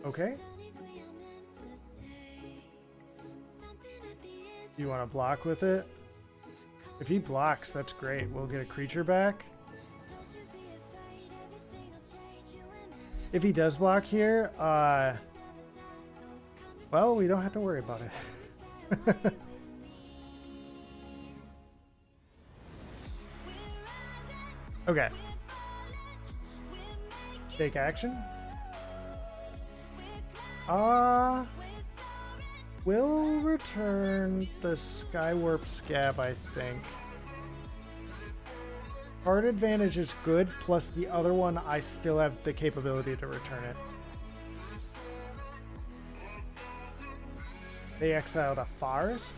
Okay. Do you want to block with it? If he blocks, that's great. We'll get a creature back. If he does block here, well, we don't have to worry about it. Okay. Take action. We'll return the Skywarp Scab, I think. Card advantage is good, plus the other one, I still have the capability to return it. They exiled a forest.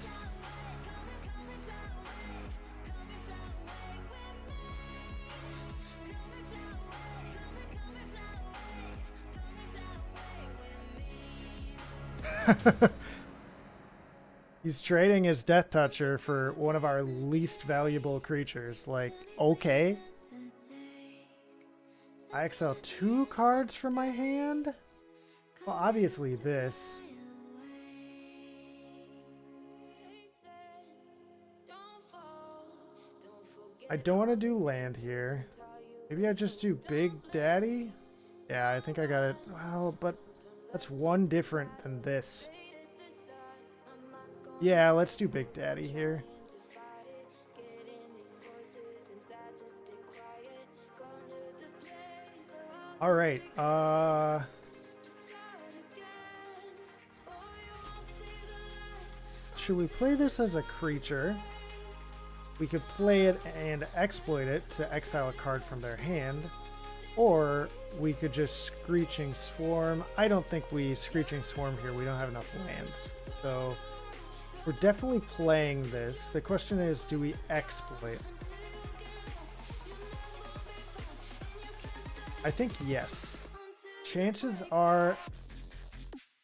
He's trading his Death Toucher for one of our least valuable creatures. Like, okay. I exile 2 cards from my hand? Well, obviously this. I don't want to do land here. Maybe I just do Big Daddy? Yeah, I think I got it. Well, but that's one different than this. Yeah, let's do Big Daddy here. All right. Should we play this as a creature? We could play it and exploit it to exile a card from their hand. Or we could just Screeching Swarm. I don't think we Screeching Swarm here. We don't have enough lands. So we're definitely playing this. The question is, do we exploit? I think yes. Chances are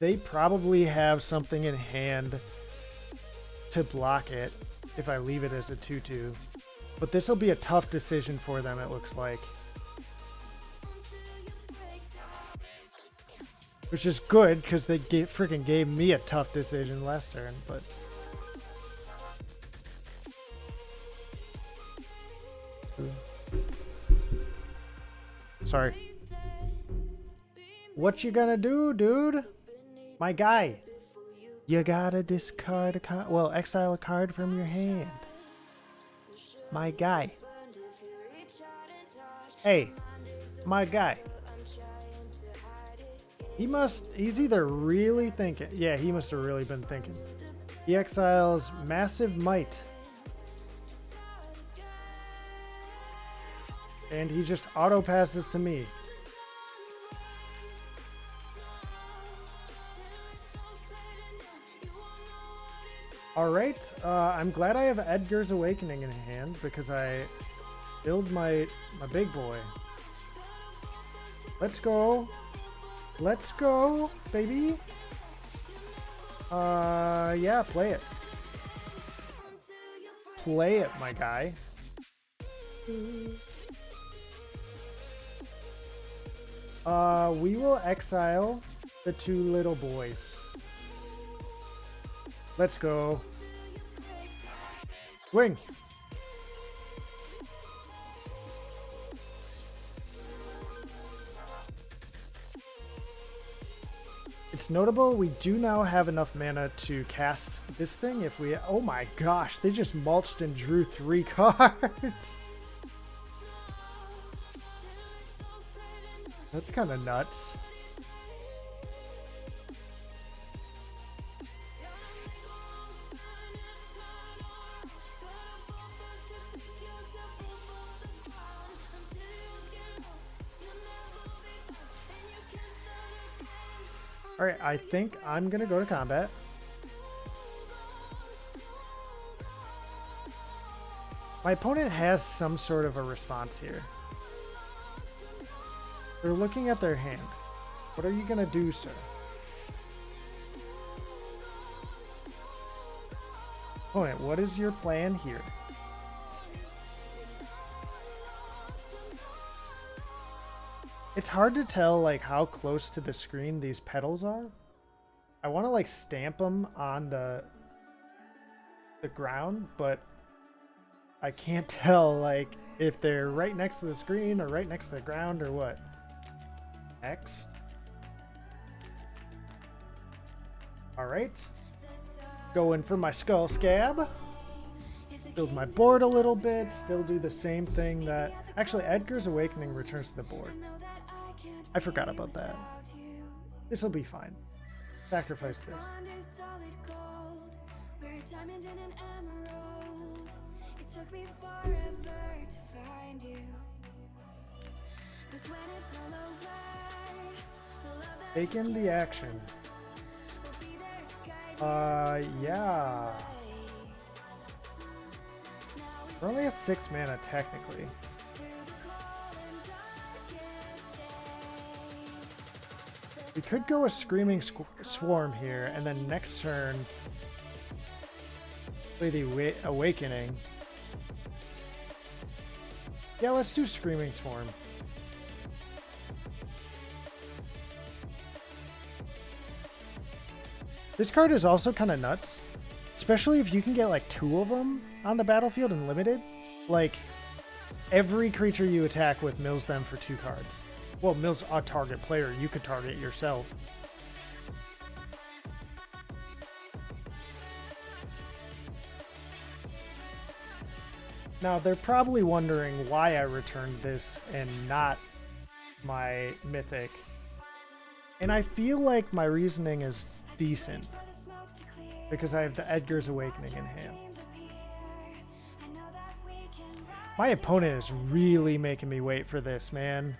they probably have something in hand to block it if I leave it as a 2/2. But this will be a tough decision for them, it looks like. Which is good, because they freaking gave me a tough decision last turn, but... Sorry. What you gonna do, dude? My guy. You gotta discard a card. Well, exile a card from your hand. My guy. Hey, my guy. He's either really thinking. Yeah, he must have really been thinking. He exiles Massive Might. And he just auto passes to me. Alright, I'm glad I have Edgar's Awakening in hand because I build my big boy. Let's go. Let's go, baby. Yeah, play it. Play it, my guy. We will exile the 2 little boys. Let's go. Swing. It's notable we do now have enough mana to cast this thing if we... Oh my gosh, they just mulched and drew 3 cards. That's kind of nuts. Alright, I think I'm gonna go to combat. My opponent has some sort of a response here. They're looking at their hand. What are you gonna do, sir? Opponent, what is your plan here? It's hard to tell like how close to the screen these petals are. I want to like stamp them on the ground, but I can't tell like if they're right next to the screen or right next to the ground or what. Next. All right. Going for my skull scab. Build my board a little bit. Still do the same thing that... Actually, Edgar's Awakening returns to the board. I forgot about that. This will be fine. Sacrifice this. Take in the action. Yeah. We're only at 6 mana, technically. We could go a Screaming Swarm here, and then next turn play the Awakening. Yeah, let's do Screaming Swarm. This card is also kind of nuts, especially if you can get like 2 of them on the battlefield and limited. Like, every creature you attack with mills them for 2 cards. Well, mills a target player. You could target yourself. Now, they're probably wondering why I returned this and not my Mythic. And I feel like my reasoning is decent because I have the Edgar's Awakening in hand. My opponent is really making me wait for this, man.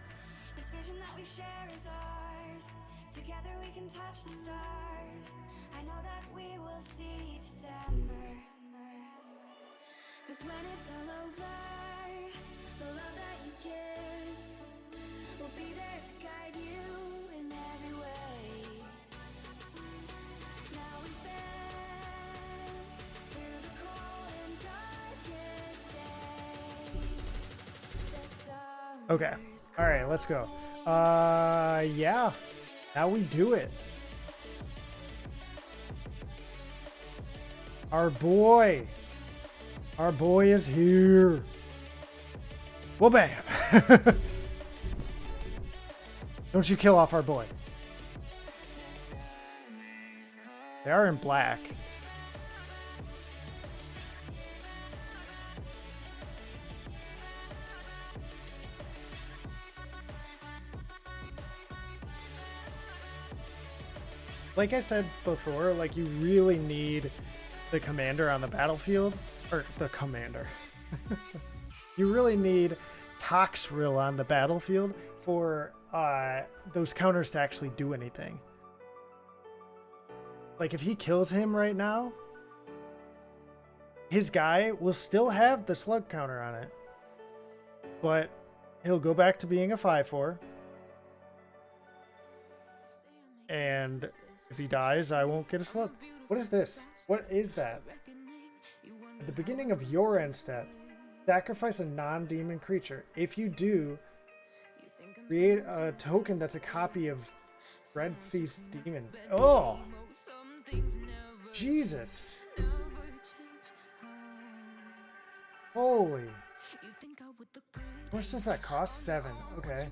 Okay. All right, let's go. Yeah. Now we do it. Our boy is here. Well, bam. Don't you kill off our boy. They are in black. Like I said before, like you really need the commander on the battlefield, or the commander. You really need Toxrill on the battlefield for those counters to actually do anything. Like if he kills him right now, his guy will still have the slug counter on it, but he'll go back to being a 5/4. And if he dies, I won't get a slug. What is this? What is that? At the beginning of your end step, sacrifice a non-demon creature. If you do, create a token that's a copy of Red Feast Demon. Oh! Jesus! Holy! How much does that cost? 7. Okay.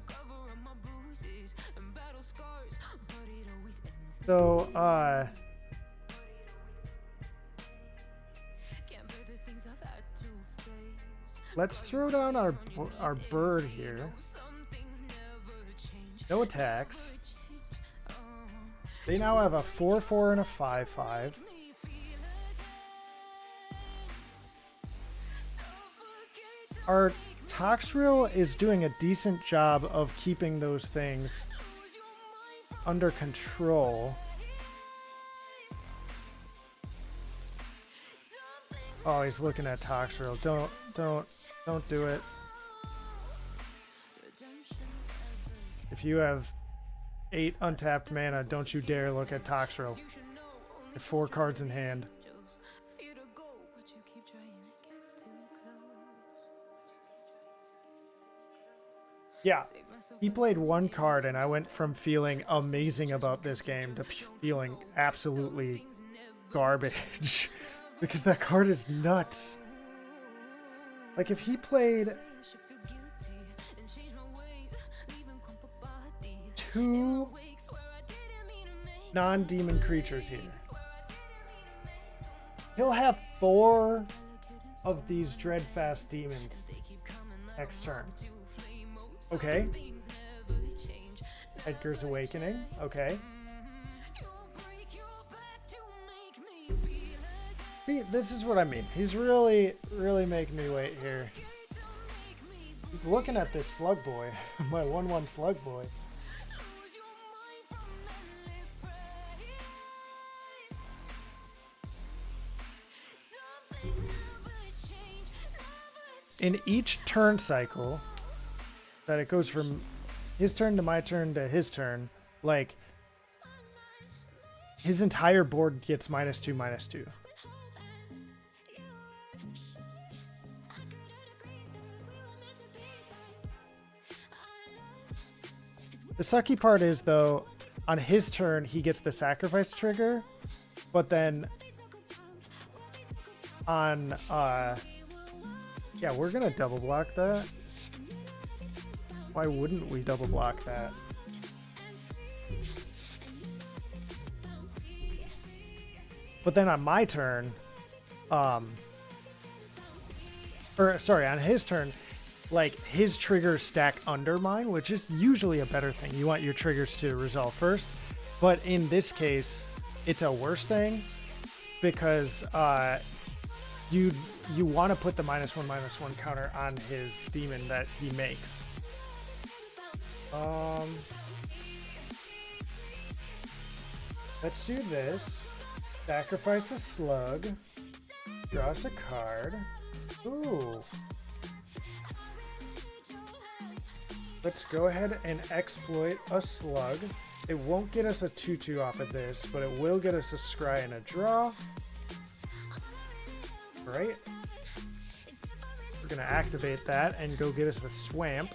So, let's throw down our bird here. No attacks. They now have a 4/4 and a 5/5. Our Toxrill is doing a decent job of keeping those things under control. Oh, he's looking at Toxrill. Don't do it. If you have 8 untapped mana, don't you dare look at Toxrill. You have 4 cards in hand. Yeah, he played one card and I went from feeling amazing about this game to feeling absolutely garbage. Because that card is nuts. Like if he played 2 non-demon creatures here, he'll have 4 of these Dreadfast demons next turn. Okay. Edgar's Awakening. Okay. See, this is what I mean. He's really making me wait here. He's looking at this Slug Boy. My 1/1 Slug Boy. In each turn cycle, that it goes from his turn to my turn to his turn, like, his entire board gets -2/-2. The sucky part is, though, on his turn, he gets the sacrifice trigger, but then on, yeah, we're gonna double block that. Why wouldn't we double block that? But then on my turn, or sorry, on his turn, like, his triggers stack under mine, which is usually a better thing. You want your triggers to resolve first. But in this case, it's a worse thing because you want to put the -1/-1 counter on his demon that he makes. Let's do this. Sacrifice a slug. Draw us a card. Ooh. Let's go ahead and exploit a slug. It won't get us a 2/2 off of this, but it will get us a scry and a draw. Right? We're gonna activate that and go get us a swamp.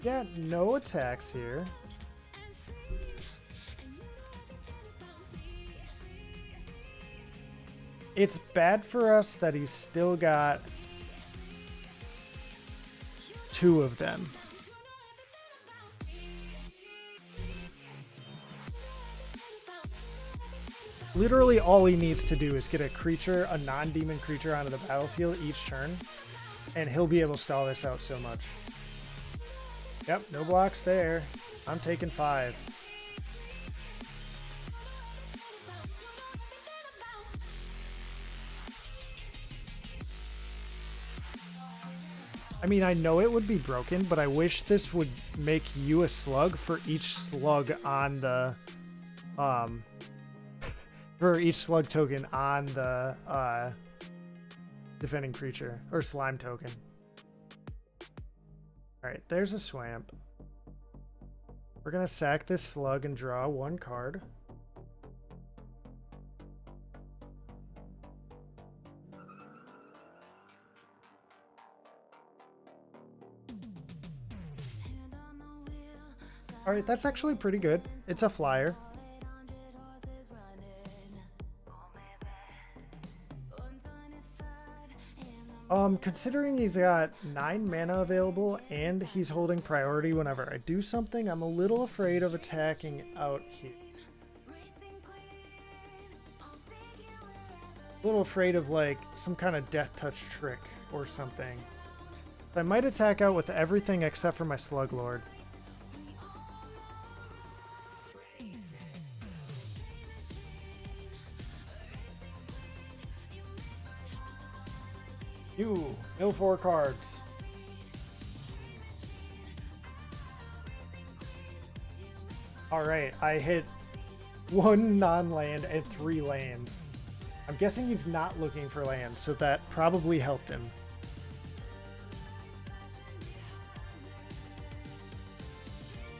Yeah, no attacks here. It's bad for us that he's still got 2 of them. Literally all he needs to do is get a creature, a non-demon creature onto the battlefield each turn, and he'll be able to stall this out so much. Yep, no blocks there. I'm taking 5. I mean, I know it would be broken, but I wish this would make you a slug for each slug on the, for each slug token on the, defending creature, or slime token. Alright, there's a swamp. We're gonna sack this slug and draw 1 card. Alright, that's actually pretty good. It's a flyer. Considering he's got 9 mana available and he's holding priority whenever I do something, I'm a little afraid of attacking out here. A little afraid of, like, some kind of death touch trick or something. I might attack out with everything except for my Slug Lord. You mill 4 cards. Alright, I hit 1 non-land and 3 lands. I'm guessing he's not looking for land, so that probably helped him.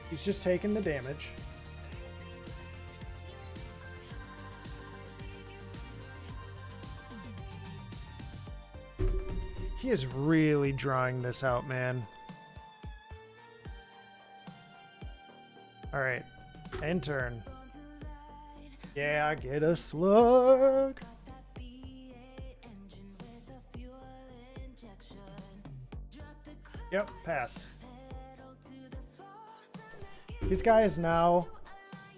He's just taking the damage. He is really drawing this out, man. All right, end turn. Yeah, get a slug. Yep, pass. This guy is now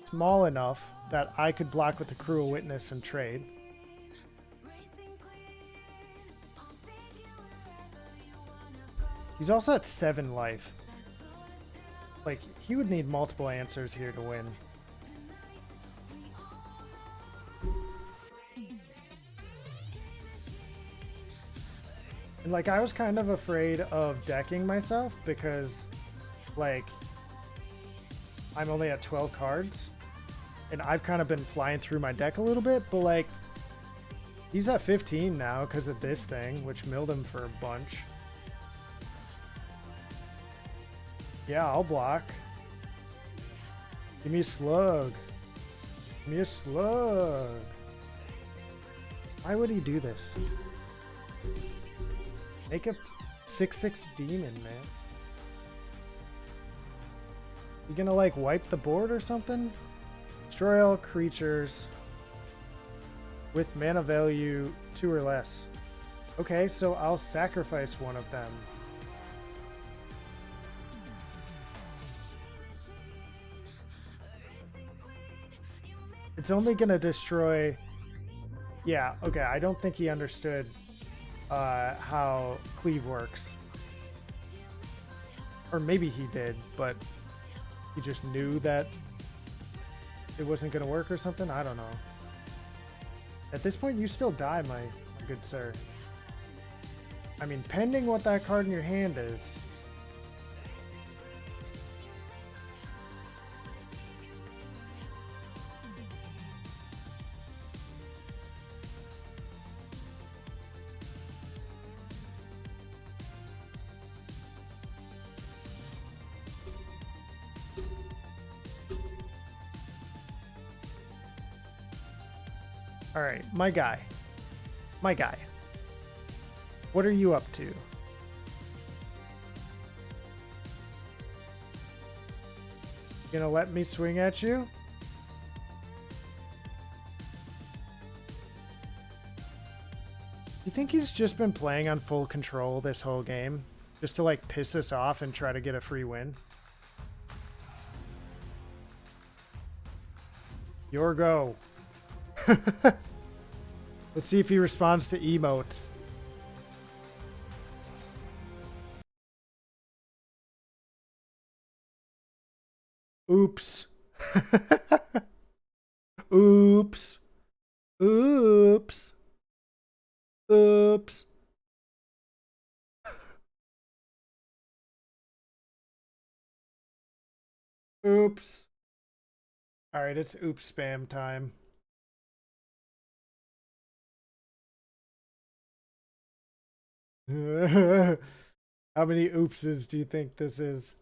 small enough that I could block with the Cruel Witness and trade. He's also at 7 life. Like, he would need multiple answers here to win. And like, I was kind of afraid of decking myself because, like, I'm only at 12 cards. And I've kind of been flying through my deck a little bit, but like, he's at 15 now because of this thing, which milled him for a bunch. Yeah, I'll block. Give me a slug. Give me a slug. Why would he do this? Make a 6/6 demon, man. You gonna like wipe the board or something? Destroy all creatures with mana value 2 or less. Okay, so I'll sacrifice one of them. It's only gonna destroy... Yeah, okay, I don't think he understood how cleave works. Or maybe he did, but he just knew that it wasn't gonna work or something? I don't know. At this point, you still die, my good sir. I mean, pending what that card in your hand is. All right, my guy. My guy. What are you up to? You gonna let me swing at you? You think he's just been playing on full control this whole game? Just to like piss us off and try to get a free win? Your go. Let's see if he responds to emotes. Oops. Oops. Oops. Oops. Oops. All right, it's oops spam time. How many oopses do you think this is?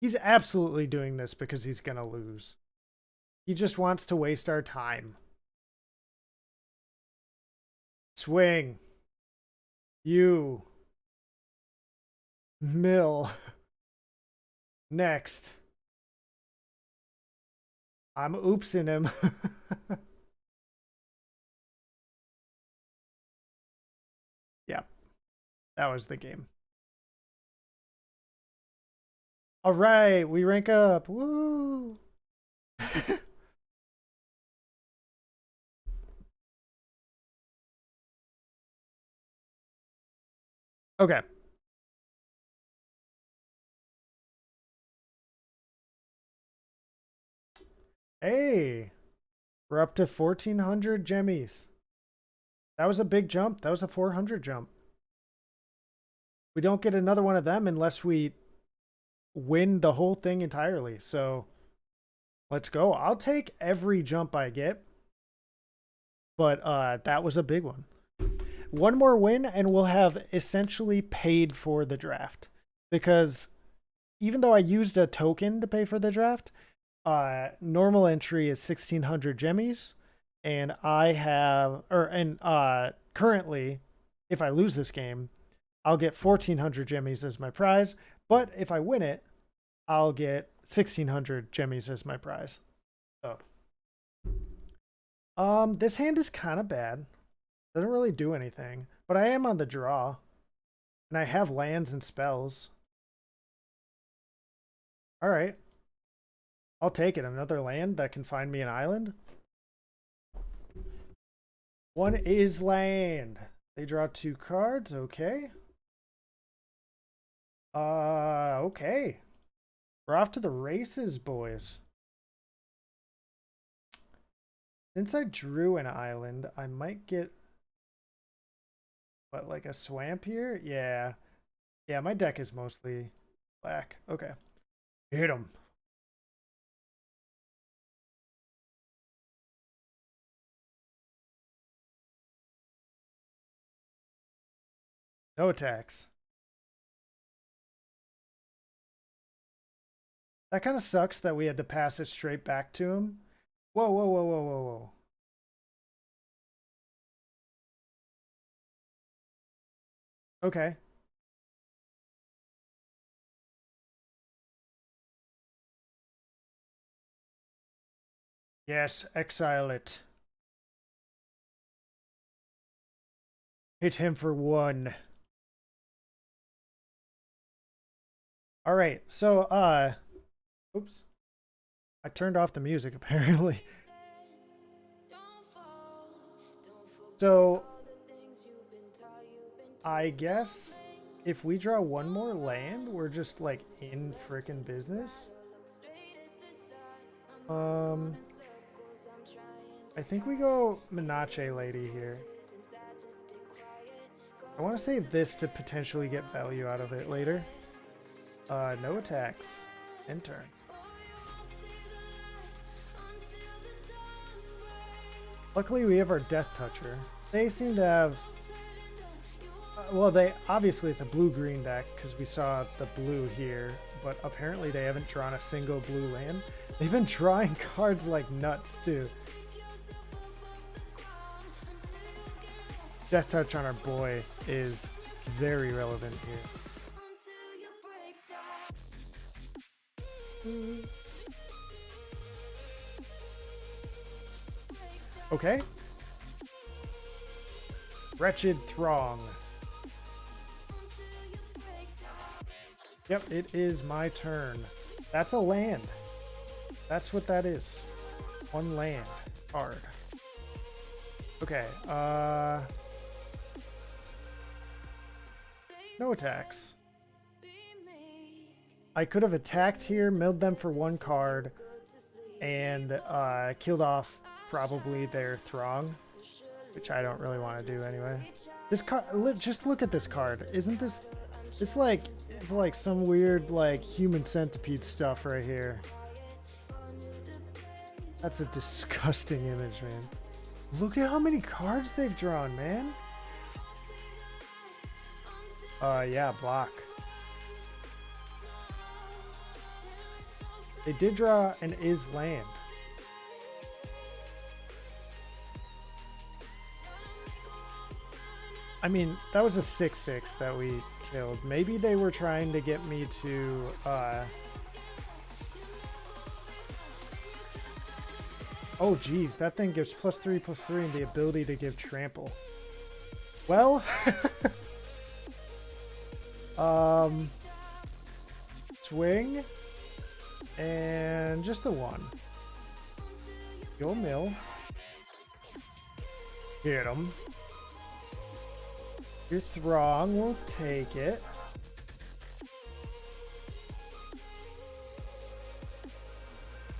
He's absolutely doing this because he's gonna lose. He just wants to waste our time. Swing. You. Mill. Next. I'm oopsing him. Yep. That was the game. All right, we rank up. Woo! Okay. Hey, we're up to 1,400 gemmies. That was a big jump. That was a 400 jump. We don't get another one of them unless we win the whole thing entirely. So let's go. I'll take every jump I get. But that was a big one. One more win and we'll have essentially paid for the draft. Because even though I used a token to pay for the draft, normal entry is 1,600 gemmies. And I have, currently, if I lose this game, I'll get 1,400 gemmies as my prize. But if I win it, I'll get 1,600 gemmies as my prize. So, this hand is kind of bad. Doesn't really do anything, but I am on the draw, and I have lands and spells. All right, I'll take it. Another land that can find me an island. One is land. They draw 2 cards. Okay. Okay. We're off to the races, boys. Since I drew an island, I might get, what, like a swamp here? Yeah. Yeah, my deck is mostly black. Okay. Hit him. No attacks. That kind of sucks that we had to pass it straight back to him. Whoa, whoa, whoa, whoa, whoa, whoa. Okay. Yes, exile it. Hit him for 1. All right, so, oops. I turned off the music, apparently. So, I guess if we draw 1 more land, we're just, like, in frickin' business. I think we go Menache Lady here. I want to save this to potentially get value out of it later. No attacks. End turn. Luckily, we have our Death Toucher. They seem to have... well, they obviously it's a blue-green deck because we saw the blue here, but apparently they haven't drawn a single blue land. They've been drawing cards like nuts, too. Death Touch on our boy is very relevant here. Okay. Wretched Throng. Yep, it is my turn. That's a land. That's what that is. 1 land card. Okay, no attacks. I could have attacked here, milled them for 1 card, and killed off probably their Throng, which I don't really want to do anyway. This card, just look at this card. Isn't this, it's like some weird like human centipede stuff right here. That's a disgusting image, man. Look at how many cards they've drawn, man. Yeah, block. They did draw an is land. I mean, that was a 6/6 that we killed. Maybe they were trying to get me to, oh, geez, that thing gives +3/+3 and the ability to give trample. Well, swing, and just the 1. Go mill. Hit him. Your Throng will take it.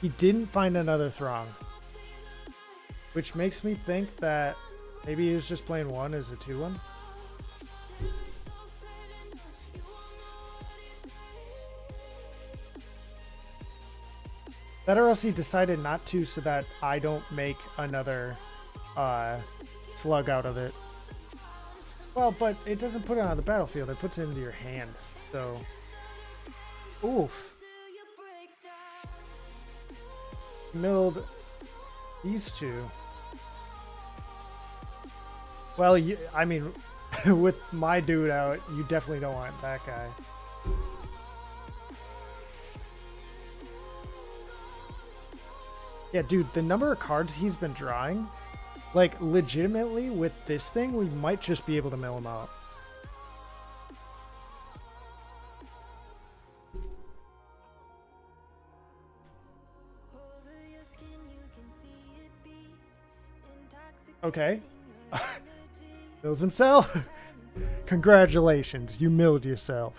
He didn't find another Throng, which makes me think that maybe he was just playing 1 as a 2/1. That or else he decided not to so that I don't make another slug out of it. Well, but it doesn't put it on the battlefield. It puts it into your hand. So, oof. Milled these 2. Well, I mean, With my dude out, you definitely don't want that guy. Yeah, dude, the number of cards he's been drawing, like, legitimately, with this thing, we might just be able to mill him out. Okay. Mills himself. Congratulations, you milled yourself.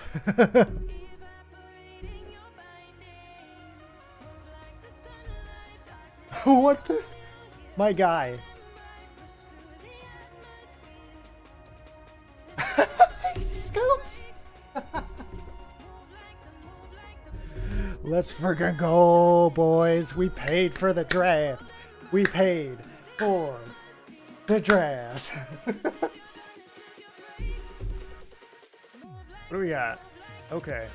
What the? My guy. Scoops. Let's freaking go, boys. We paid for the draft. We paid for the draft. What do we got? Okay.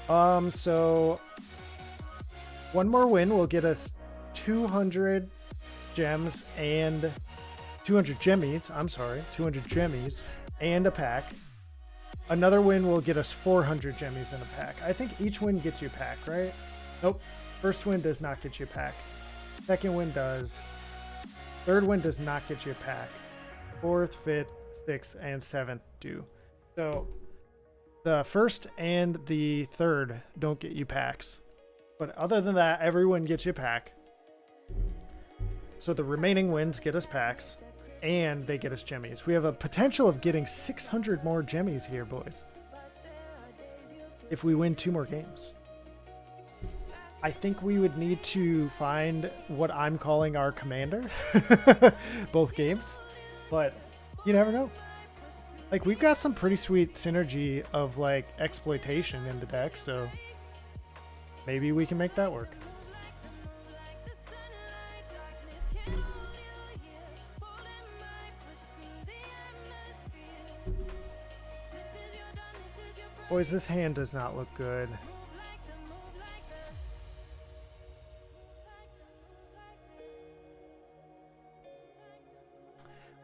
So one more win will get us 200 gems and 200 gemmies. I'm sorry, 200 gemmies and a pack. Another win will get us 400 gemmies in a pack. I think each win gets you a pack, right? Nope. First win does not get you a pack. Second win does. Third win does not get you a pack. Fourth, fifth, sixth, and seventh do. So the first and the third don't get you packs. But other than that, every win gets you a pack. So the remaining wins get us packs. And they get us gemmies. We have a potential of getting 600 more gemmies here, boys. If we win 2 more games. I think we would need to find what I'm calling our commander. Both games. But you never know. Like, we've got some pretty sweet synergy of, like, exploitation in the deck, so maybe we can make that work. Boys, this hand does not look good.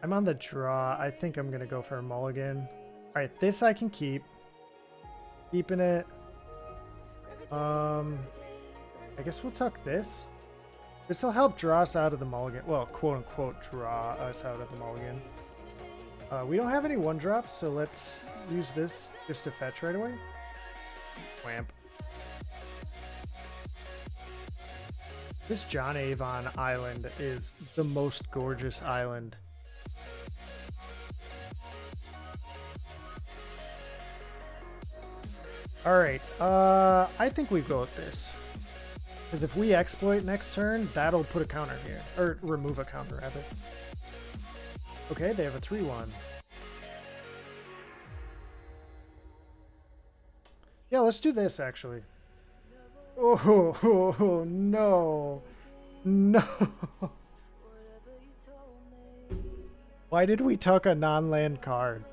I'm on the draw. I think I'm going to go for a mulligan. Alright, this I can keep. Keeping it. I guess we'll tuck this. This will help draw us out of the mulligan. Well, quote unquote, draw us out of the mulligan. We don't have any 1-drops, so let's use this just to fetch right away. Whamp. This John Avon island is the most gorgeous island. Alright, I think we go with this. Because if we exploit next turn, that'll put a counter here. Or remove a counter, rather. Okay, they have a 3-1. Yeah, let's do this, actually. Oh, no. No. Why did we tuck a non-land card?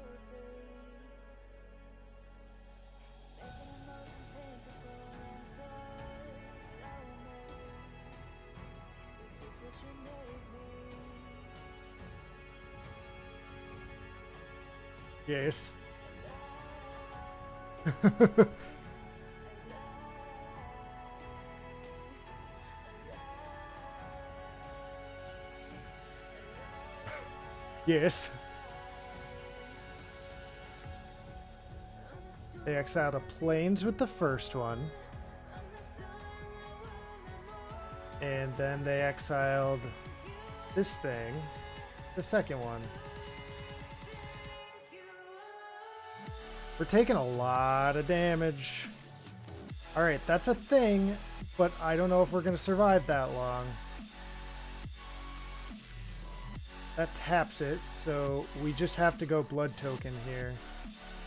Yes. Yes. They X out of planes with the first one. And then they exiled this thing, the second one. We're taking a lot of damage. Alright, that's a thing, but I don't know if we're going to survive that long. That taps it, so we just have to go blood token here.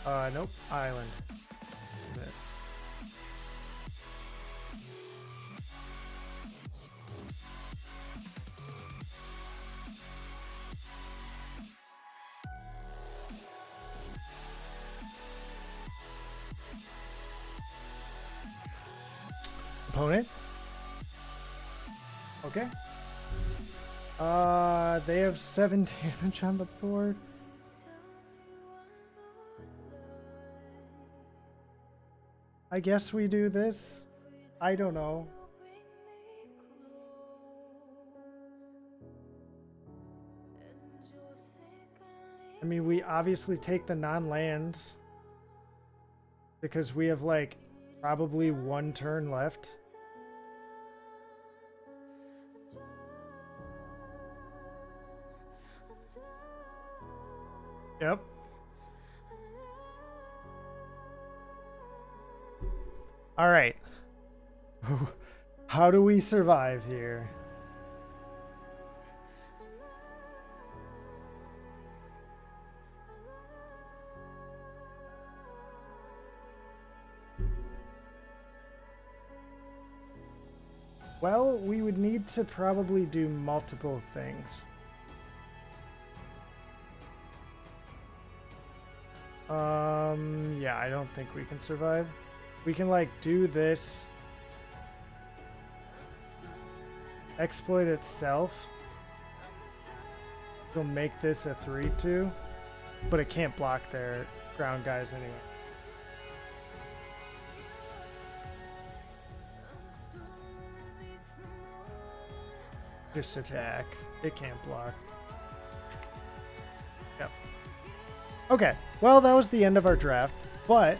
Nope, island. Opponent. Okay. They have 7 damage on the board. I guess we do this. I don't know. I mean, we obviously take the non-lands because we have like probably 1 turn left. Yep. All right. How do we survive here? Well, we would need to probably do multiple things. Yeah, I don't think we can survive. We can like do this. Exploit itself. It'll make this a 3/2, but it can't block their ground guys anyway. Just attack. It can't block. Yep. Okay, well, that was the end of our draft, but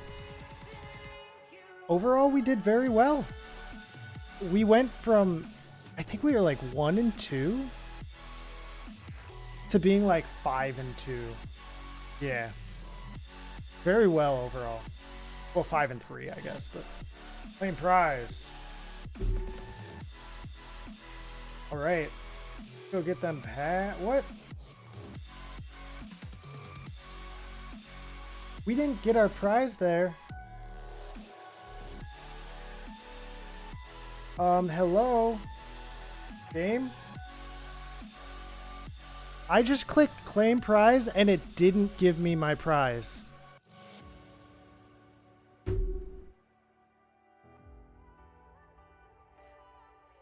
overall we did very well. We went from, I think we were like 1-2 to being like 5-2. Yeah. Very well overall. Well, 5-3, I guess, but same prize. All right. Go get them what? We didn't get our prize there. Hello? Game? I just clicked claim prize and it didn't give me my prize.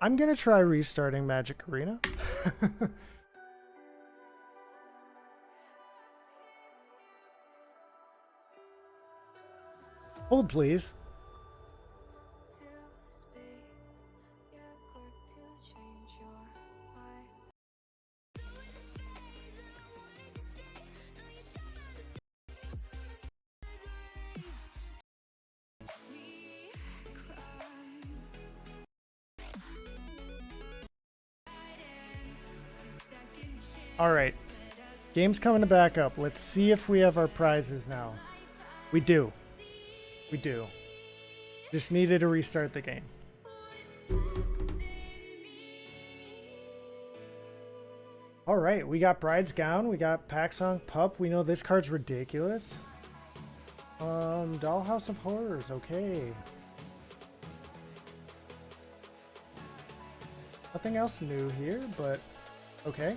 I'm gonna try restarting Magic Arena. Hold, please. All right, game's coming back up. Let's see if we have our prizes now. We do. We do. Just needed to restart the game. All right, we got Bride's Gown. We got Pack Song Pup. We know this card's ridiculous. Dollhouse of Horrors. Okay. Nothing else new here, but okay.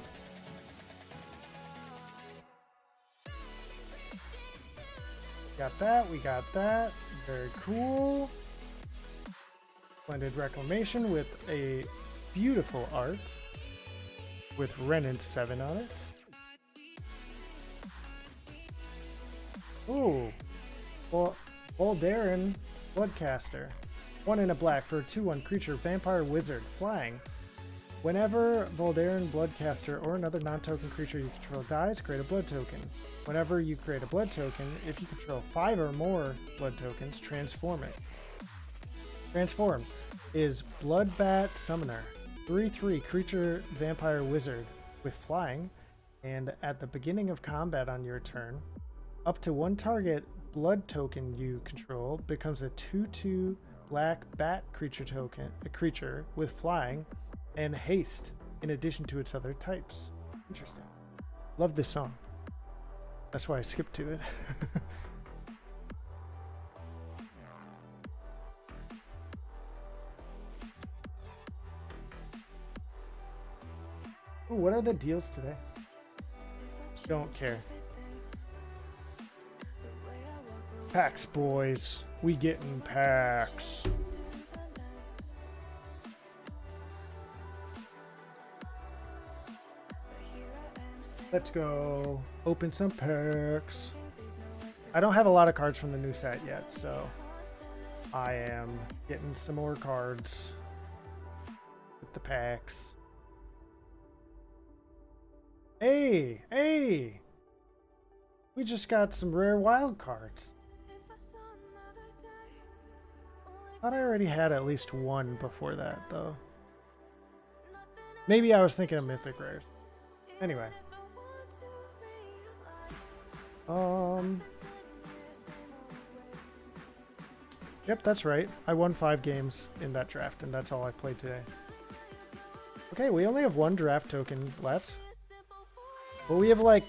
Got that, we got that. Very cool. Splendid Reclamation with a beautiful art with Renin 7 on it. Ooh. Voldaren Bloodcaster. 1 in a black for a 2/1 creature, vampire wizard, flying. Whenever Voldaren Bloodcaster or another non-token creature you control dies, create a blood token. Whenever you create a blood token, if you control 5 or more blood tokens, transform it. Transform is Bloodbat Summoner. 3/3 creature vampire wizard with flying, and at the beginning of combat on your turn, up to 1 target blood token you control becomes a 2/2 black bat creature with flying and haste in addition to its other types. Interesting. Love this song. That's why I skipped to it. Ooh, what are the deals today? Don't care. Packs, boys. We getting packs. Let's go open some packs. I don't have a lot of cards from the new set yet, so I am getting some more cards with the packs. Hey, hey! We just got some rare wild cards. Thought I already had at least one before that, though. Maybe I was thinking of mythic rares. Anyway. Yep, that's right. I won 5 games in that draft, and that's all I played today. Okay, we only have 1 draft token left. But we have, like,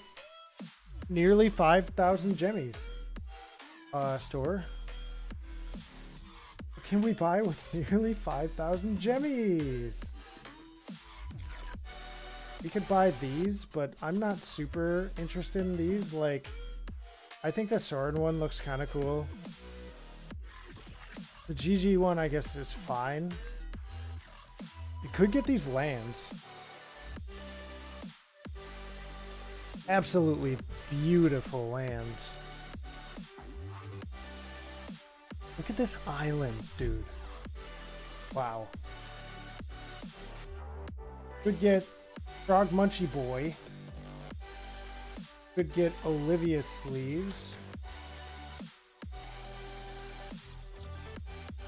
nearly 5,000 gemmies. Store. What can we buy with nearly 5,000 gemmies? We could buy these, but I'm not super interested in these. Like, I think the sword one looks kind of cool. The GG one, I guess, is fine. You could get these lands. Absolutely beautiful lands. Look at this island, dude. Wow. Could get Frog Munchie Boy. Could get Olivia Sleeves.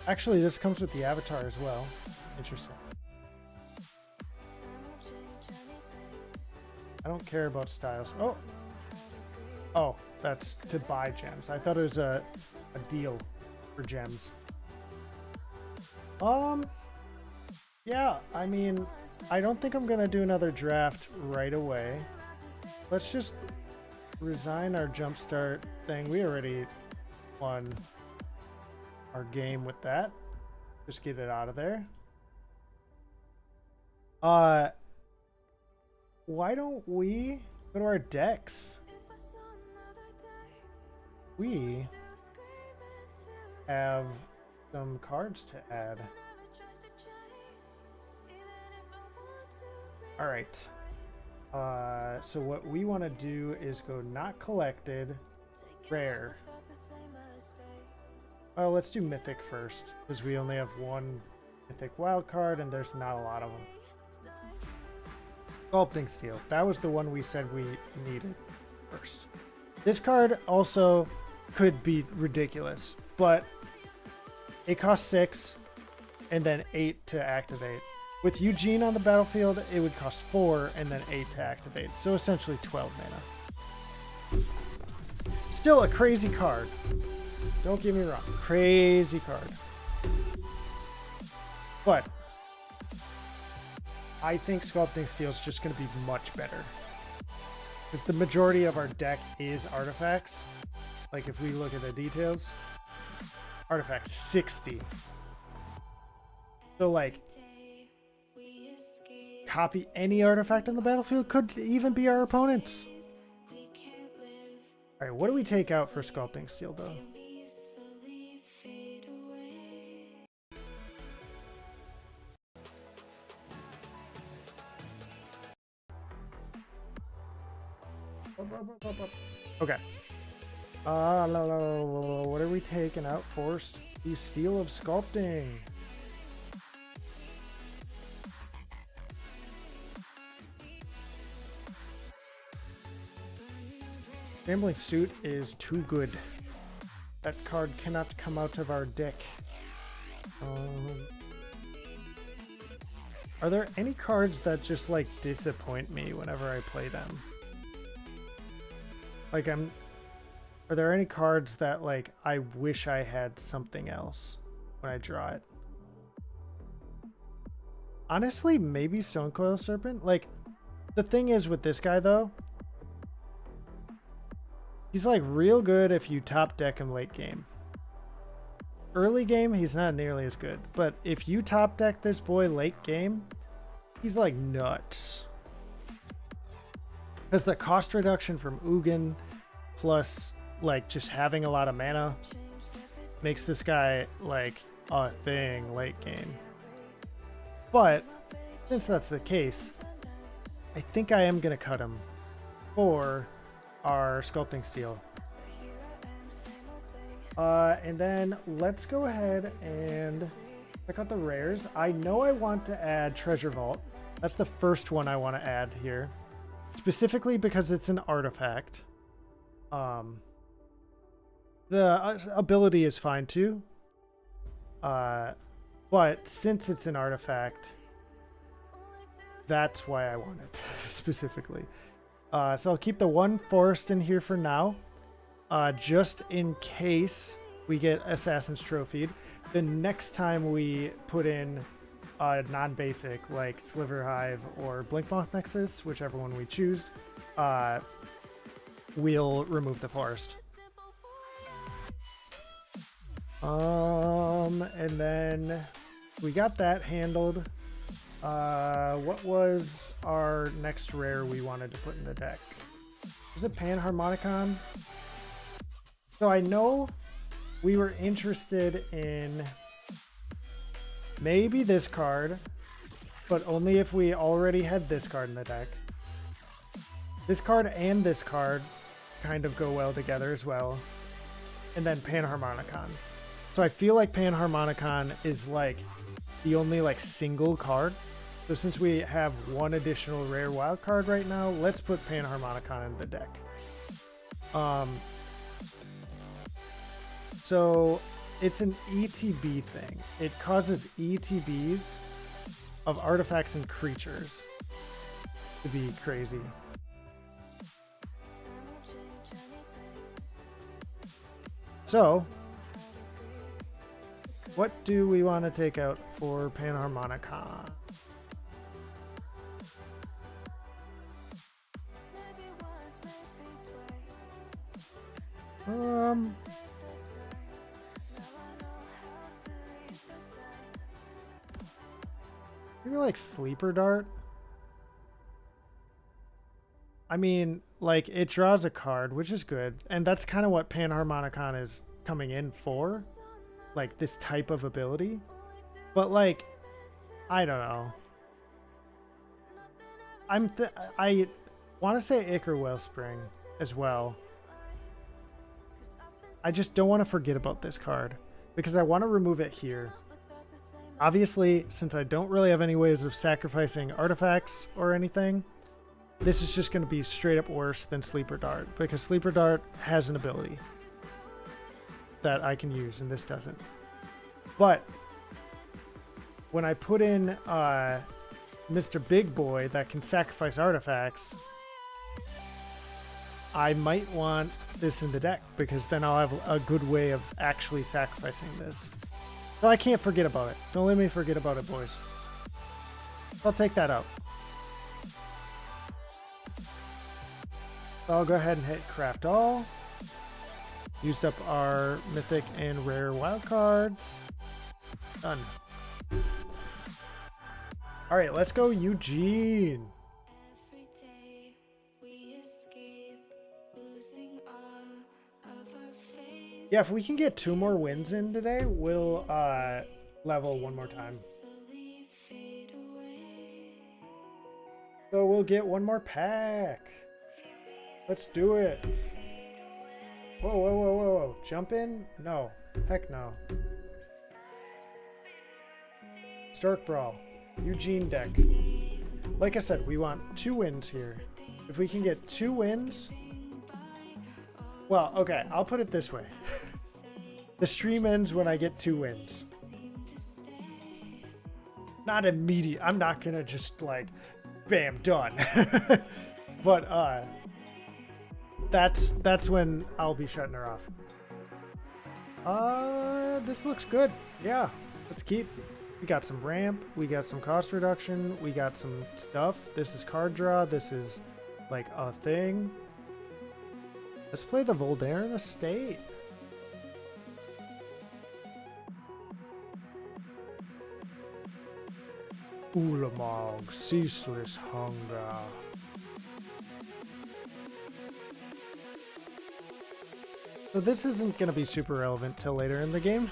Actually, this comes with the avatar as well. Interesting. I don't care about styles. Oh! Oh, that's to buy gems. I thought it was a deal for gems. Yeah, I mean, I don't think I'm gonna do another draft right away. Let's just resign our jumpstart thing. We already won our game with that. Just get it out of there. Why don't we go to our decks? We have some cards to add. All right. So what we want to do is go not collected, rare. Oh, let's do mythic first, because we only have 1 mythic wild card and there's not a lot of them. Sculpting Steel. That was the one we said we needed first. This card also could be ridiculous, but it costs 6 and then 8 to activate. With Eugene on the battlefield, it would cost 4 and then 8 to activate. So essentially 12 mana. Still a crazy card. Don't get me wrong. Crazy card. But I think Sculpting Steel is just going to be much better. Because the majority of our deck is artifacts. Like if we look at the details, artifacts 60. So like, copy any artifact on the battlefield could even be our opponent's. Alright, what do we take out for Sculpting Steel though? Okay. What are we taking out for the Steel of Sculpting? Gambling Suit is too good. That card cannot come out of our deck. Are there any cards that just like disappoint me whenever I play them? Like are there any cards that like I wish I had something else when I draw it? Honestly, maybe Stonecoil Serpent. Like the thing is with this guy though, he's like real good if you top deck him late game. Early game, he's not nearly as good. But if you top deck this boy late game, he's like nuts. Because the cost reduction from Ugin plus like just having a lot of mana makes this guy like a thing late game. But since that's the case, I think I am going to cut him for our sculpting steel. And then let's go ahead and check out the rares. I know I want to add Treasure Vault. That's the first one I want to add here, specifically because it's an artifact. The ability is fine too, but since it's an artifact, that's why I want it specifically. So I'll keep the one forest in here for now, just in case we get Assassin's Trophied. The next time we put in non-basic like Sliver Hive or Blinkmoth Nexus, whichever one we choose, we'll remove the forest. And then we got that handled. What was our next rare we wanted to put in the deck? Was it Panharmonicon? So I know we were interested in maybe this card, but only if we already had this card in the deck. This card and this card kind of go well together as well. And then Panharmonicon. So I feel like Panharmonicon is like the only like single card. So since we have one additional rare wild card right now, let's put Panharmonicon in the deck. So it's an ETB thing. It causes ETBs of artifacts and creatures to be crazy. So what do we want to take out for Panharmonicon? Maybe like Sleeper Dart. I mean, like it draws a card, which is good, and that's kind of what Panharmonicon is coming in for, like this type of ability. But like, I don't know. I want to say Ichor Wellspring as well. I just don't want to forget about this card because I want to remove it here. Obviously, since I don't really have any ways of sacrificing artifacts or anything, this is just going to be straight up worse than Sleeper Dart because Sleeper Dart has an ability that I can use and this doesn't. But when I put in Mr. Big Boy that can sacrifice artifacts, I might want this in the deck because then I'll have a good way of actually sacrificing this. So I can't forget about it. Don't let me forget about it, boys. I'll take that out. So I'll go ahead and hit Craft All. Used up our Mythic and Rare wildcards. Done. Alright, let's go Eugene. Yeah, if we can get 2 more wins in today, we'll level one more time. So we'll get one more pack. Let's do it. Whoa, whoa, whoa, whoa, whoa. Jump in? No. Heck no. Stark Brawl. Eugene deck. Like I said, we want 2 wins here. If we can get 2 wins... Well, okay, I'll put it this way. The stream ends when I get 2 wins. Not immediate. I'm not gonna just like, bam, done. But that's when I'll be shutting her off. This looks good. Yeah, let's keep. We got some ramp. We got some cost reduction. We got some stuff. This is card draw. This is like a thing. Let's play the Voldaren Estate. Ulamog, Ceaseless Hunger. So this isn't going to be super relevant till later in the game.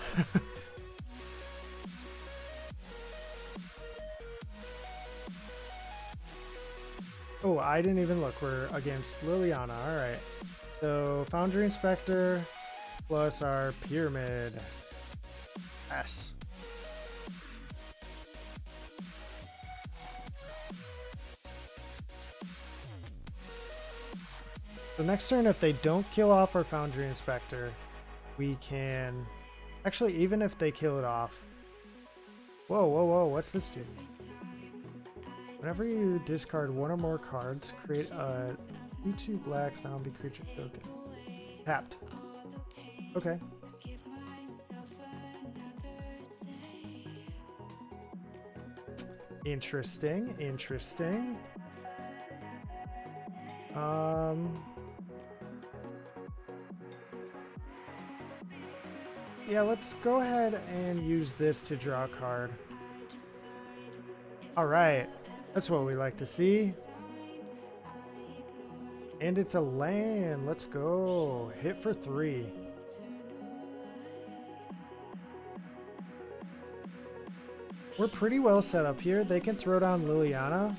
Oh, I didn't even look. We're against Liliana. All right. So Foundry Inspector plus our Pyramid. Yes. So next turn, if they don't kill off our Foundry Inspector, we can... Actually, even if they kill it off... Whoa, whoa, whoa, what's this do? Whenever you discard one or more cards, create a 2/2 black zombie creature token. Tapped. Okay. Interesting, interesting. Yeah, let's go ahead and use this to draw a card. All right, that's what we like to see. And it's a land. Let's go. Hit for 3. We're pretty well set up here. They can throw down Liliana.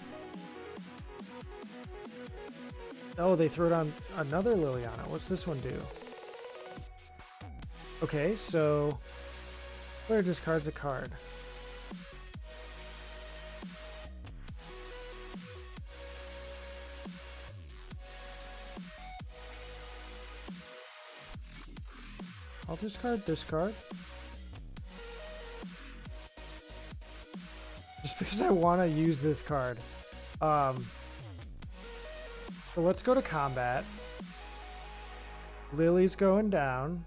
Oh, they throw down another Liliana. What's this one do? Okay, so player discards a card. I'll discard this card. Just because I want to use this card. So let's go to combat. Lily's going down.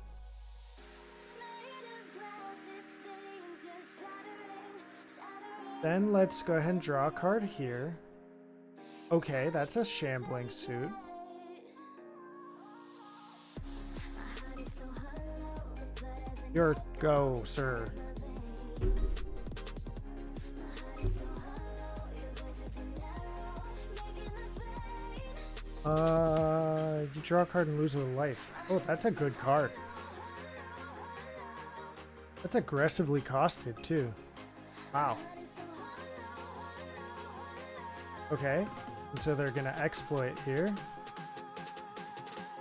Then let's go ahead and draw a card here. Okay, that's a shambling suit. Your go, sir. You draw a card and lose a life. Oh, that's a good card. That's aggressively costed too. Wow. Okay, and so they're gonna exploit here.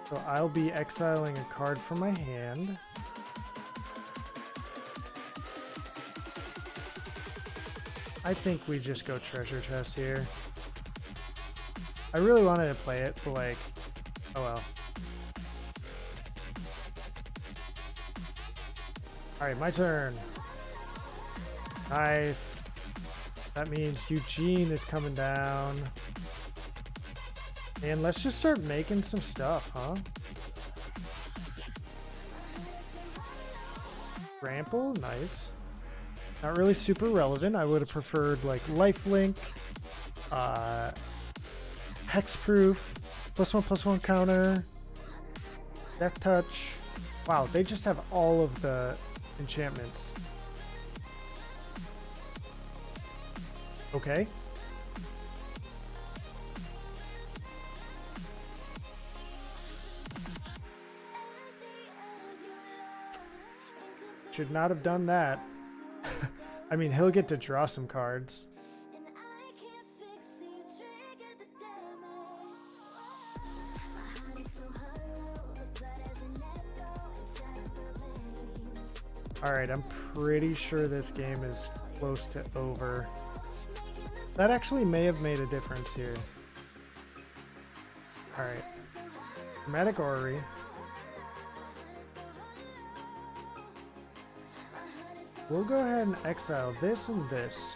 So I'll be exiling a card from my hand. I think we just go treasure chest here. I really wanted to play it, but like, oh well. Alright, my turn. Nice. That means Eugene is coming down. And let's just start making some stuff, huh? Trample, nice. Not really super relevant. I would have preferred like lifelink, hexproof, +1/+1 counter, death touch. Wow, they just have all of the enchantments. Okay. Should not have done that. I mean, he'll get to draw some cards. Alright, I'm pretty sure this game is close to over. That actually may have made a difference here. Alright. Chromatic Orrery. We'll go ahead and exile this and this.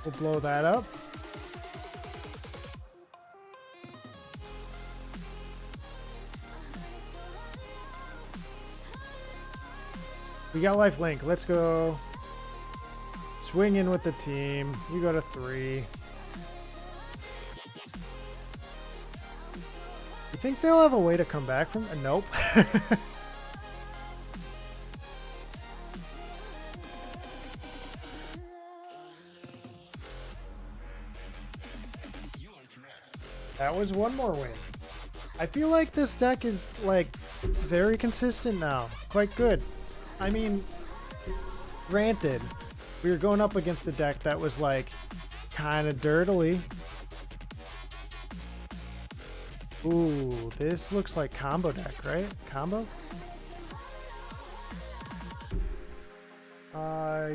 We'll blow that up. We got lifelink. Let's go. Swing in with the team. You go to 3. You think they'll have a way to come back from? Nope. That was one more win. I feel like this deck is like very consistent now. Quite good. I mean, granted, we were going up against a deck that was like kind of dirtily. Ooh, this looks like combo deck, right? Combo?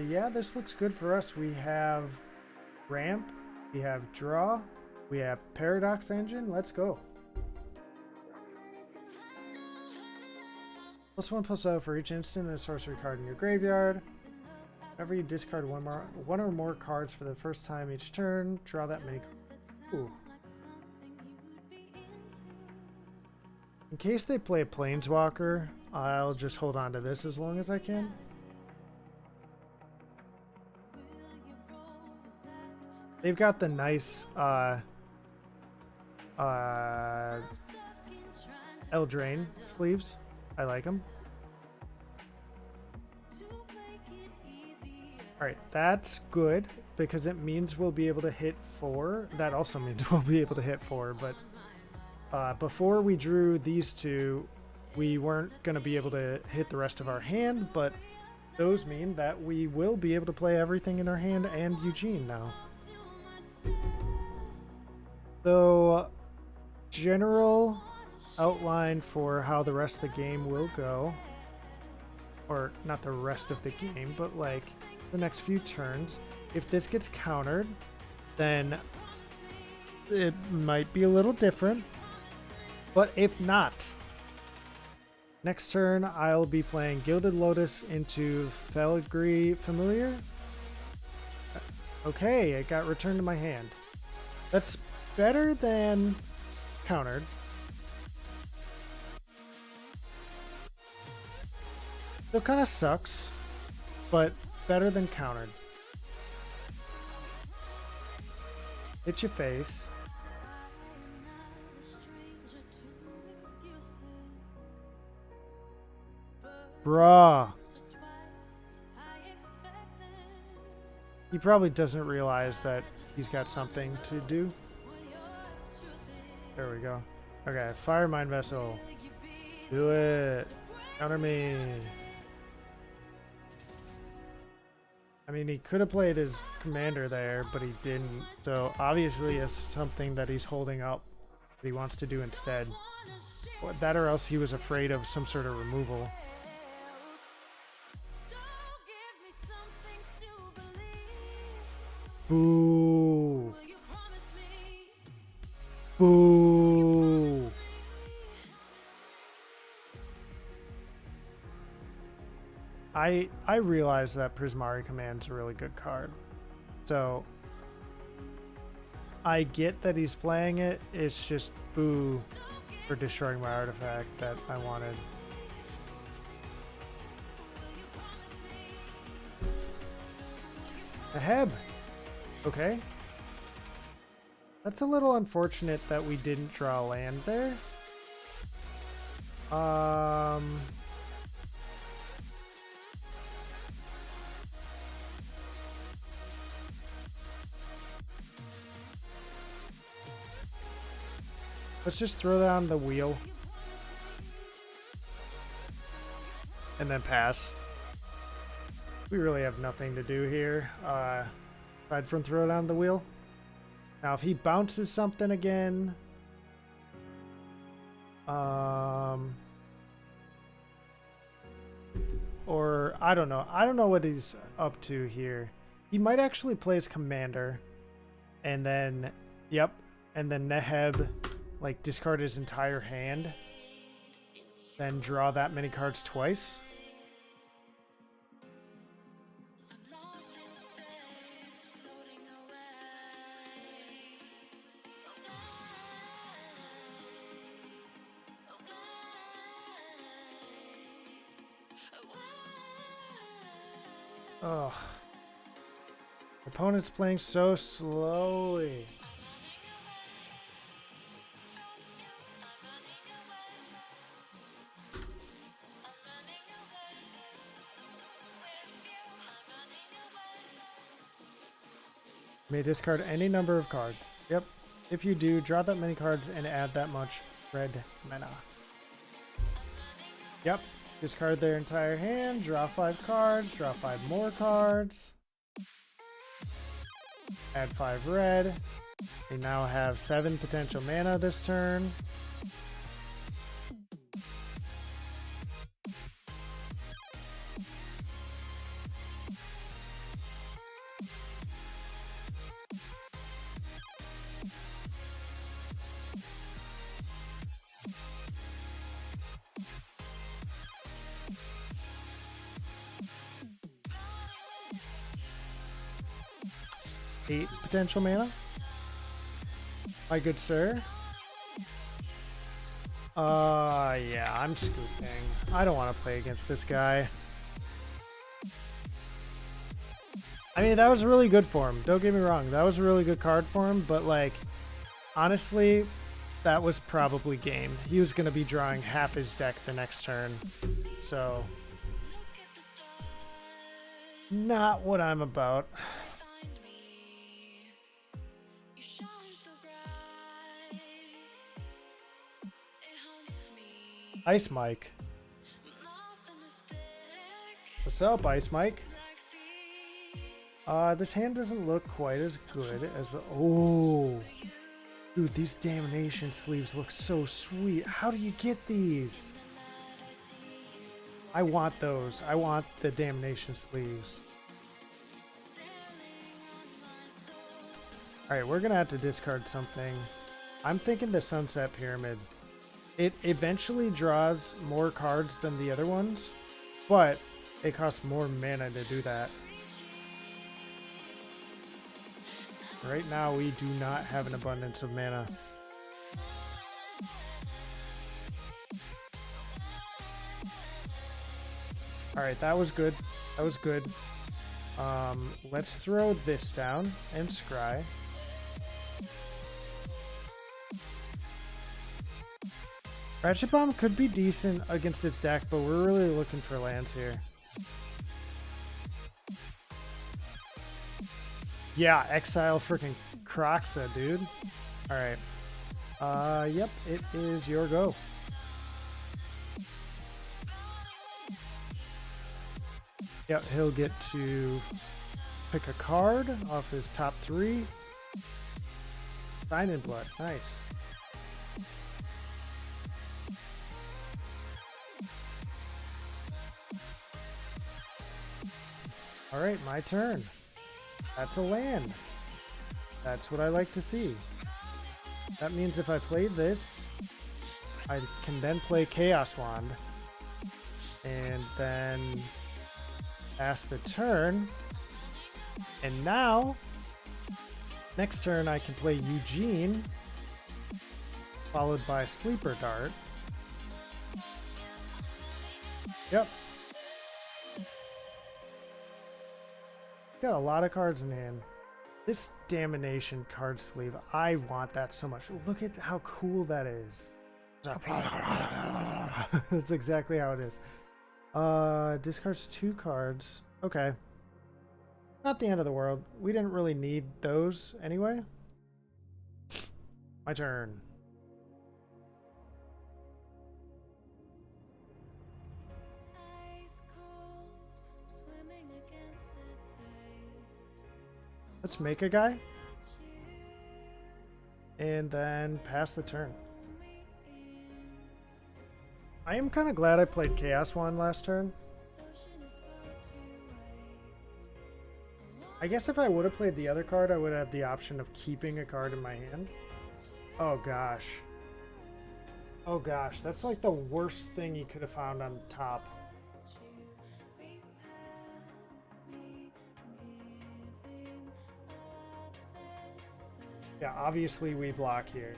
Yeah, this looks good for us. We have ramp, we have draw, we have paradox engine. Let's go. +1/+0 for each instant and a sorcery card in your graveyard. Whenever you discard one or more cards for the first time each turn, draw that many. Ooh. In case they play a Planeswalker, I'll just hold on to this as long as I can. They've got the nice Eldraine sleeves. I like them. Alright, that's good because it means we'll be able to hit 4. That also means we'll be able to hit 4, but before we drew these two, we weren't going to be able to hit the rest of our hand, but those mean that we will be able to play everything in our hand and Eugene now. So, general outline for how the rest of the game will go. Or, not the rest of the game, but like the next few turns. If this gets countered, then it might be a little different. But if not, next turn I'll be playing Gilded Lotus into Filigree Familiar. Okay, it got returned to my hand. That's better than countered. Still kind of sucks, but better than countered. Hit your face. Bruh. He probably doesn't realize that he's got something to do. There we go. Okay, Fire Mind Vessel. Do it. Counter me. I mean, he could have played his commander there, but he didn't. So obviously it's something that he's holding up that he wants to do instead. That or else he was afraid of some sort of removal. Boo. Boo. I realize that Prismari Command's a really good card. So I get that he's playing it. It's just boo for destroying my artifact that I wanted. A Heb. Okay. That's a little unfortunate that we didn't draw land there. Let's just throw that on the wheel. And then pass. We really have nothing to do here. Aside from throw it on the wheel. Now if he bounces something again. Or I don't know. I don't know what he's up to here. He might actually play his commander. And then, yep. And then Neheb, like, discard his entire hand. Then draw that many cards twice. Ugh. Opponent's playing so slowly. You may discard any number of cards. Yep. If you do, draw that many cards and add that much red mana. Yep. Discard their entire hand, draw 5 cards, draw 5 more cards. Add 5 red. They now have 7 potential mana this turn. Eight potential mana. My good sir. Yeah, I'm scooping. I don't want to play against this guy. I mean, that was really good for him. Don't get me wrong. That was a really good card for him, but like, honestly, that was probably game. He was going to be drawing half his deck the next turn. So, not what I'm about. Ice Mike. What's up, Ice Mike? This hand doesn't look quite as good as the... Oh! Dude, these Damnation sleeves look so sweet. How do you get these? I want those. I want the Damnation sleeves. Alright, we're gonna have to discard something. I'm thinking the Sunset Pyramid. It eventually draws more cards than the other ones, but it costs more mana to do that. Right now, we do not have an abundance of mana. Alright, that was good. That was good. Let's throw this down and scry. Ratchet Bomb could be decent against its deck, but we're really looking for lands here. Yeah, exile freaking Croxa, dude. Alright. Yep, it is your go. Yep, he'll get to pick a card off his top 3. Sign in Blood, nice. Alright, my turn. That's a land. That's what I like to see. That means if I play this, I can then play Chaos Wand. And then pass the turn. And now, next turn I can play Eugene, followed by Sleeper Dart. Yep. Got a lot of cards in hand. This Damnation card sleeve, I want that so much. Look at how cool that is. That's exactly how it is. Discards 2 cards. Okay. Not the end of the world. We didn't really need those anyway. My turn. Let's make a guy. And then pass the turn. I am kind of glad I played Chaos Wand last turn. I guess if I would have played the other card, I would have the option of keeping a card in my hand. Oh gosh. Oh gosh, that's like the worst thing you could have found on top. Yeah, obviously we block here.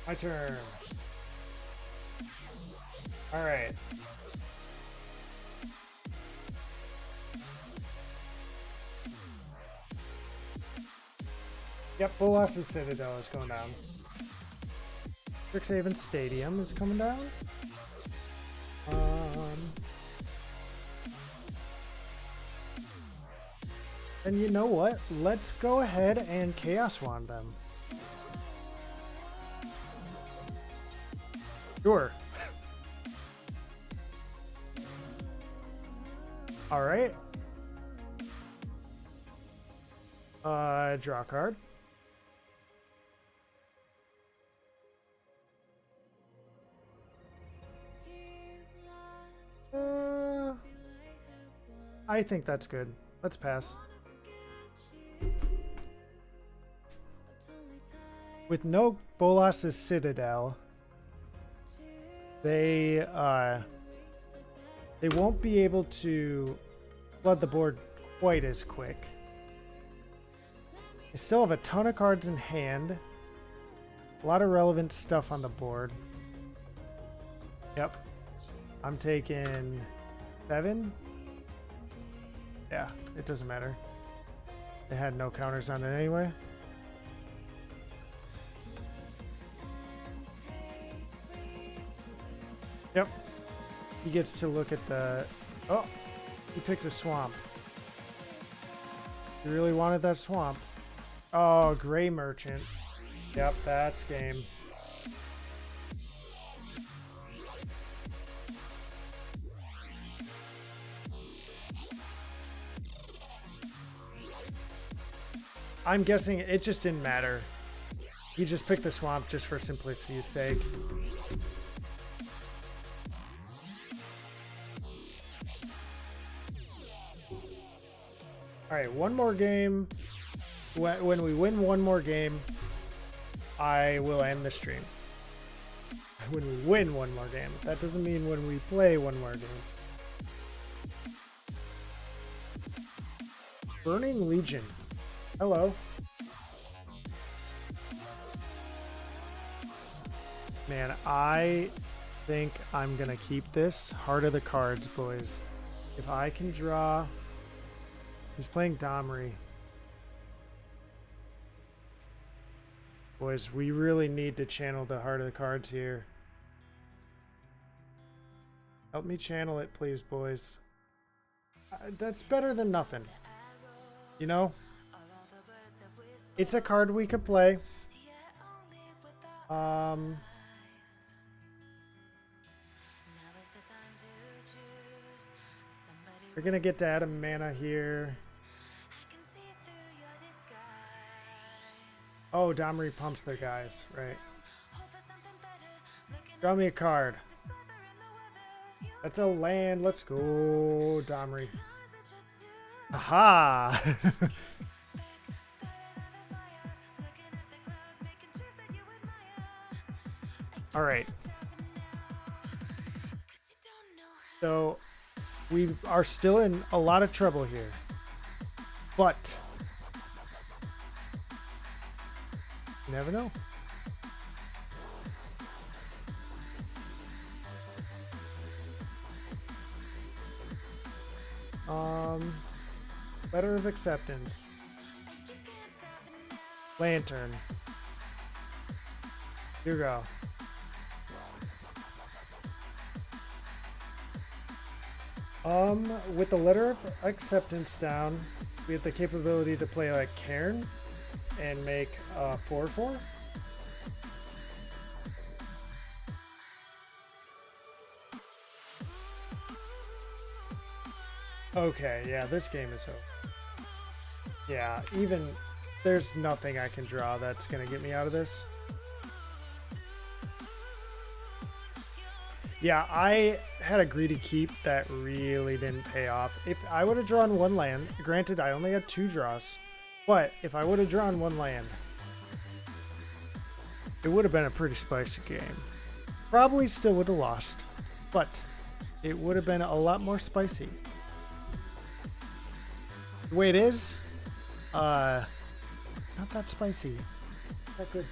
My turn. All right. Yep, Bolas's Citadel is going down. Strixhaven Stadium is coming down. And you know what? Let's go ahead and Chaos Wand them. Sure. All right. Draw a card. I think that's good. Let's pass. With no Bolas's Citadel, they won't be able to flood the board quite as quick. They still have a ton of cards in hand. A lot of relevant stuff on the board. Yep. I'm taking 7. Yeah, it doesn't matter. They had no counters on it anyway. Yep. He gets to look at the... Oh! He picked a swamp. He really wanted that swamp. Oh, Gray Merchant. Yep, that's game. I'm guessing it just didn't matter. He just picked the swamp just for simplicity's sake. Alright, one more game. When we win one more game, I will end the stream. When we win one more game. That doesn't mean when we play one more game. Burning Legion. Hello. Man, I think I'm gonna keep this. Heart of the Cards, boys. If I can draw... He's playing Domri. Boys, we really need to channel the Heart of the Cards here. Help me channel it, please, boys. That's better than nothing. You know? It's a card we could play. We're gonna get to add a mana here. Oh, Domri pumps their guys, right. Draw me a card. That's a land. Let's go, Domri. Aha! All right. So we are still in a lot of trouble here, but you never know. Letter of acceptance. Lantern. Here we go. With the letter of acceptance down, we have the capability to play like Cairn and make a 4/4. Okay, yeah, this game is over. Yeah, even there's nothing I can draw that's gonna get me out of this. Yeah, I had a greedy keep that really didn't pay off. If I would have drawn one land, granted I only had 2 draws, but if I would have drawn one land, it would have been a pretty spicy game. Probably still would have lost, but it would have been a lot more spicy. The way it is, not that spicy. Not that good.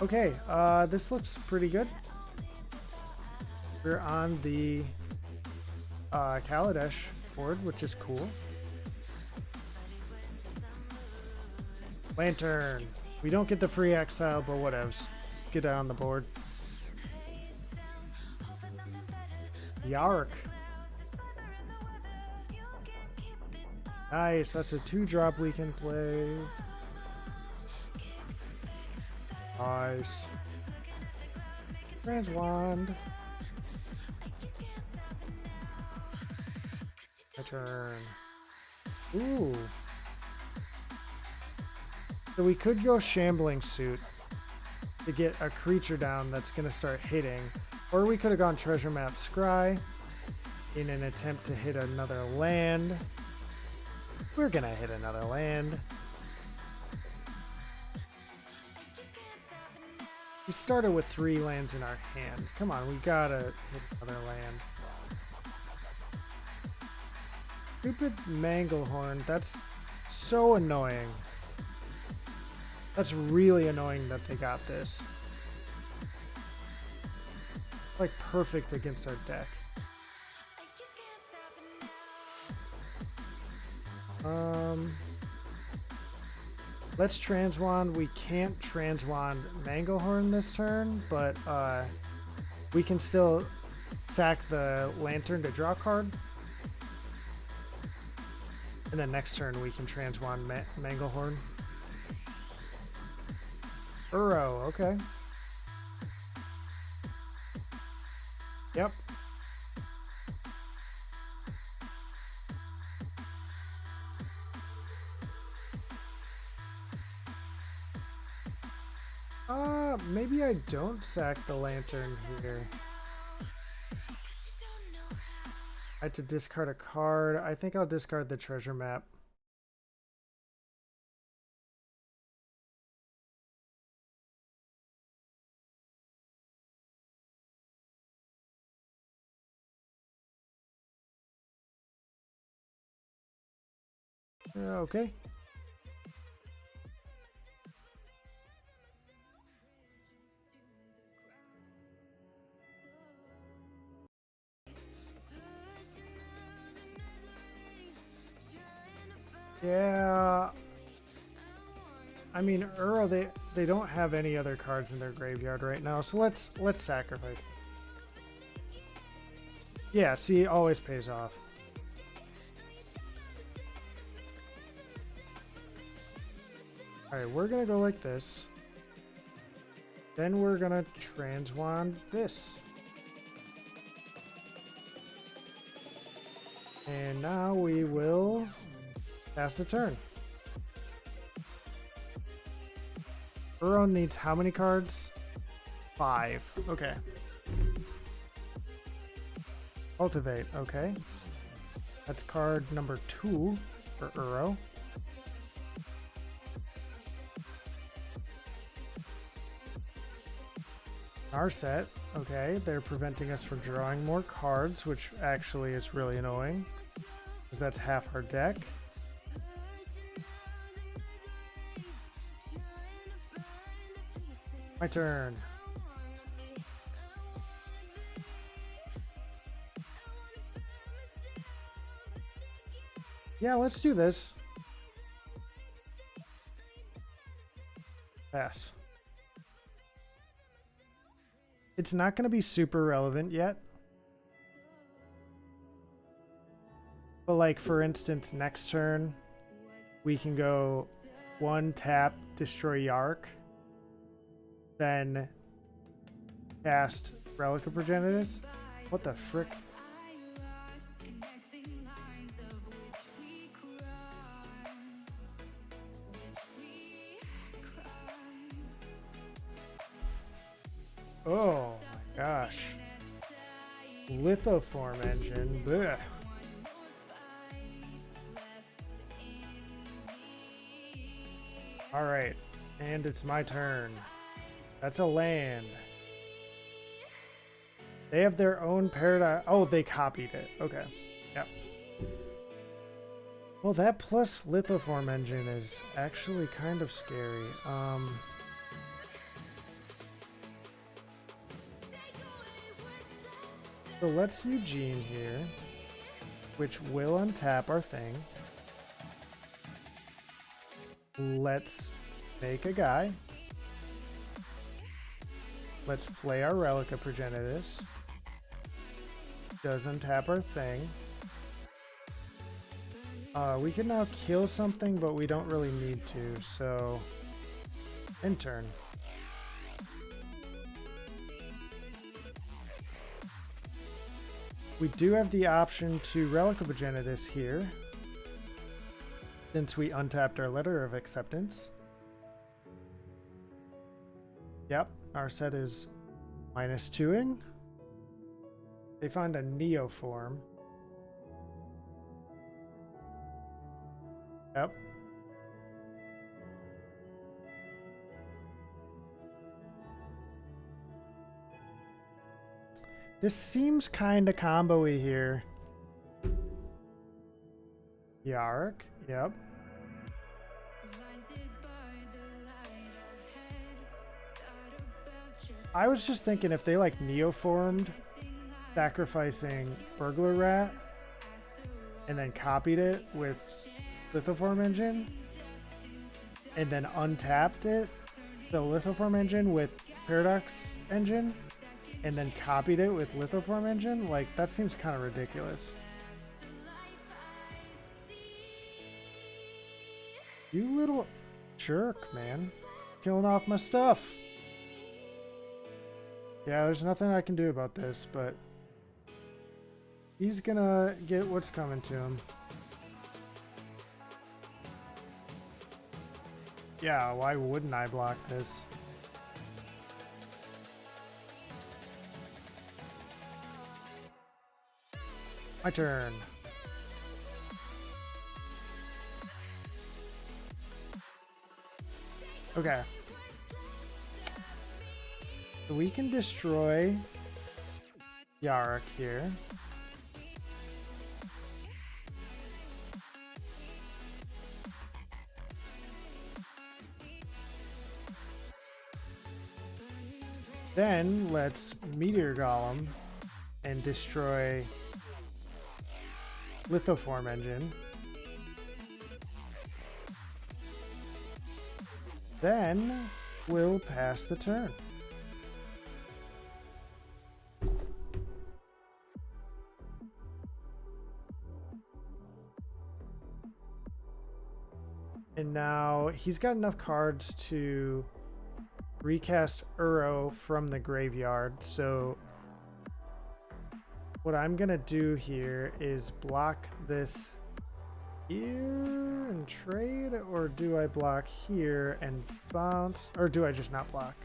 Okay, this looks pretty good. We're on the Kaladesh board, which is cool. Lantern. We don't get the free exile, but whatevs. Get it on the board. Yark. Nice, that's a 2-drop we can play. Nice. Transwand. My turn. Ooh. So we could go Shambling Suit to get a creature down that's going to start hitting. Or we could have gone Treasure Map Scry in an attempt to hit another land. We're going to hit another land. We started with 3 lands in our hand. Come on, we gotta hit another land. Stupid Manglehorn, that's so annoying. That's really annoying that they got this. Like perfect against our deck. Let's Transwand. We can't Transwand Manglehorn this turn, but we can still sack the Lantern to draw a card. And then next turn we can Transwand Manglehorn. Uro, okay. Yep. Maybe I don't sack the Lantern here. I had to discard a card. I think I'll discard the Treasure Map. Okay. Yeah. I mean, Uro, they don't have any other cards in their graveyard right now, so let's sacrifice. Yeah, see, it always pays off. Alright, we're gonna go like this. Then we're gonna Transwand this. And now we will pass the turn. Uro needs how many cards? 5. Okay. Cultivate. Okay. That's card number 2 for Uro. Our set. Okay, they're preventing us from drawing more cards, which actually is really annoying, because that's half our deck. My turn. Yeah, let's do this. Pass. It's not going to be super relevant yet. But like, for instance, next turn, we can go 1 tap, destroy Yark. Then cast Relic of Progenitus. What the frick? Oh my gosh. Lithoform engine. Blech. Alright, and it's my turn. That's a land. They have their own paradigm. Oh, they copied it. Okay. Yep. Well, that plus Lithoform engine is actually kind of scary. So let's Eugene here. which will untap our thing. Let's make a guy. Let's play our Relic of Progenitus. Does untap our thing. We can now kill something, but we don't really need to, so end turn. We do have the option to Relic of Progenitus here, since we untapped our Letter of Acceptance. Yep, our set is -2ing. They find a Neoform. Yep. This seems kind of combo-y here. Yarok, yep. I was just thinking if they like Neoformed, sacrificing Burglar Rat, and then copied it with Lithoform Engine, and then untapped it, the Lithoform Engine with Paradox Engine, and then copied it with Lithoform Engine, like that seems kind of ridiculous. You little jerk, man. Killing off my stuff. Yeah, there's nothing I can do about this, but he's gonna get what's coming to him. Yeah, why wouldn't I block this? My turn. Okay. So we can destroy Yarok here. Then let's Meteor Golem and destroy Lithoform Engine. Then we'll pass the turn. And now he's got enough cards to recast Uro from the graveyard. So what I'm gonna do here is block this here and trade, or do I block here and bounce, or do I just not block?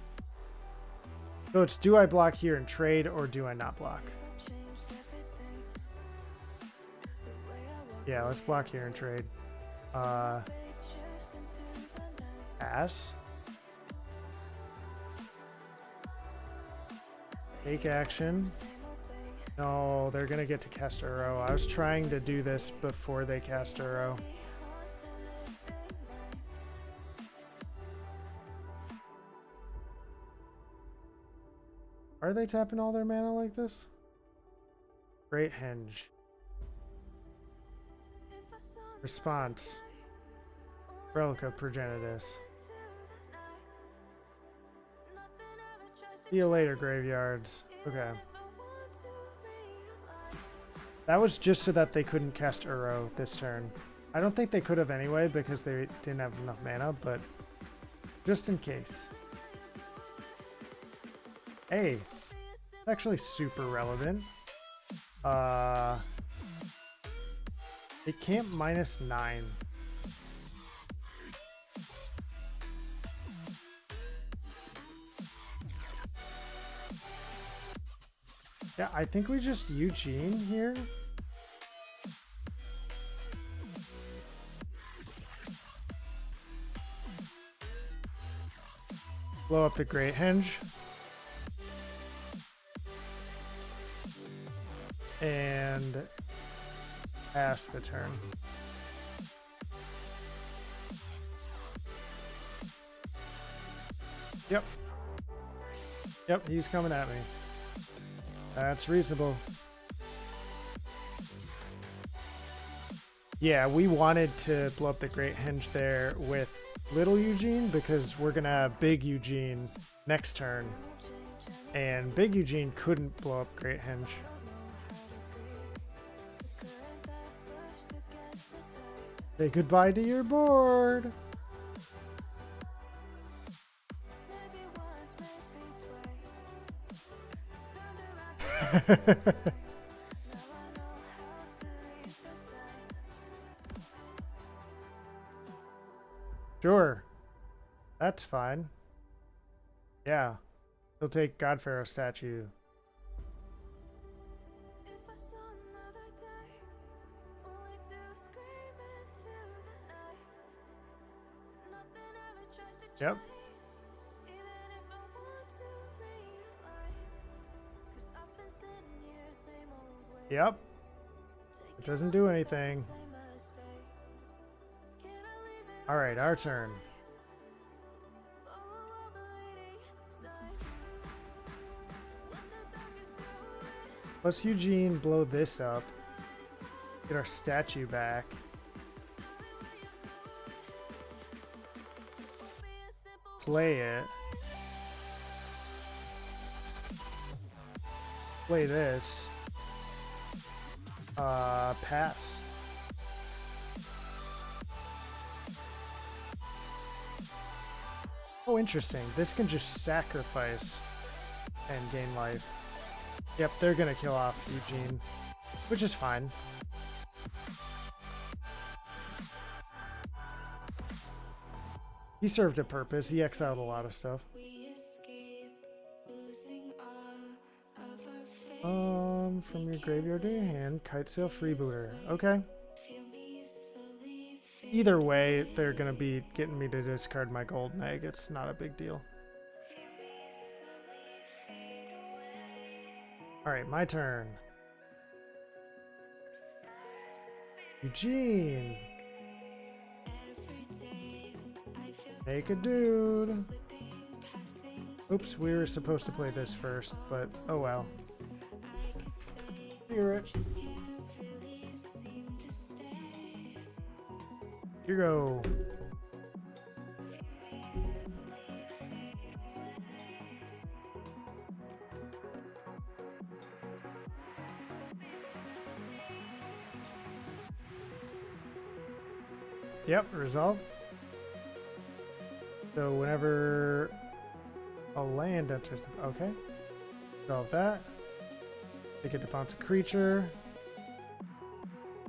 So it's do I block here and trade, or do I not block? Yeah, let's block here and trade. Pass. Take action. No, they're gonna get to cast Uro. I was trying to do this before they cast Uro. Are they tapping all their mana like this? Great Henge. Response. Relic of Progenitus. See you later, graveyards. Okay. That was just so that they couldn't cast Uro this turn. I don't think they could have anyway because they didn't have enough mana, but just in case. Hey, it's actually super relevant. It can't -9. Yeah, I think we just Eugene here. Blow up the Great Henge. And pass the turn. Yep. Yep, he's coming at me. That's reasonable. Yeah, we wanted to blow up the Great Henge there with Little Eugene because we're going to have Big Eugene next turn. And Big Eugene couldn't blow up Great Henge. Say goodbye to your board. Sure. That's fine. Yeah. He'll take God Pharaoh statue. Yep. Yep. It doesn't do anything. All right, our turn. Let's Eugene blow this up. Get our statue back. Play it. Play this. Pass. Oh, interesting. This can just sacrifice and gain life. Yep, they're gonna kill off Eugene, which is fine. He served a purpose. He exiled a lot of stuff. From your graveyard to your hand, Kitesail Freebooter. Okay. Either way, they're gonna be getting me to discard my golden egg. It's not a big deal. Alright, my turn. Eugene. Make a dude. Oops, we were supposed to play this first, but oh well. Spirit. Here you go. Yep, resolve. So whenever a land enters the... Okay. Resolve that. They get to bounce a creature.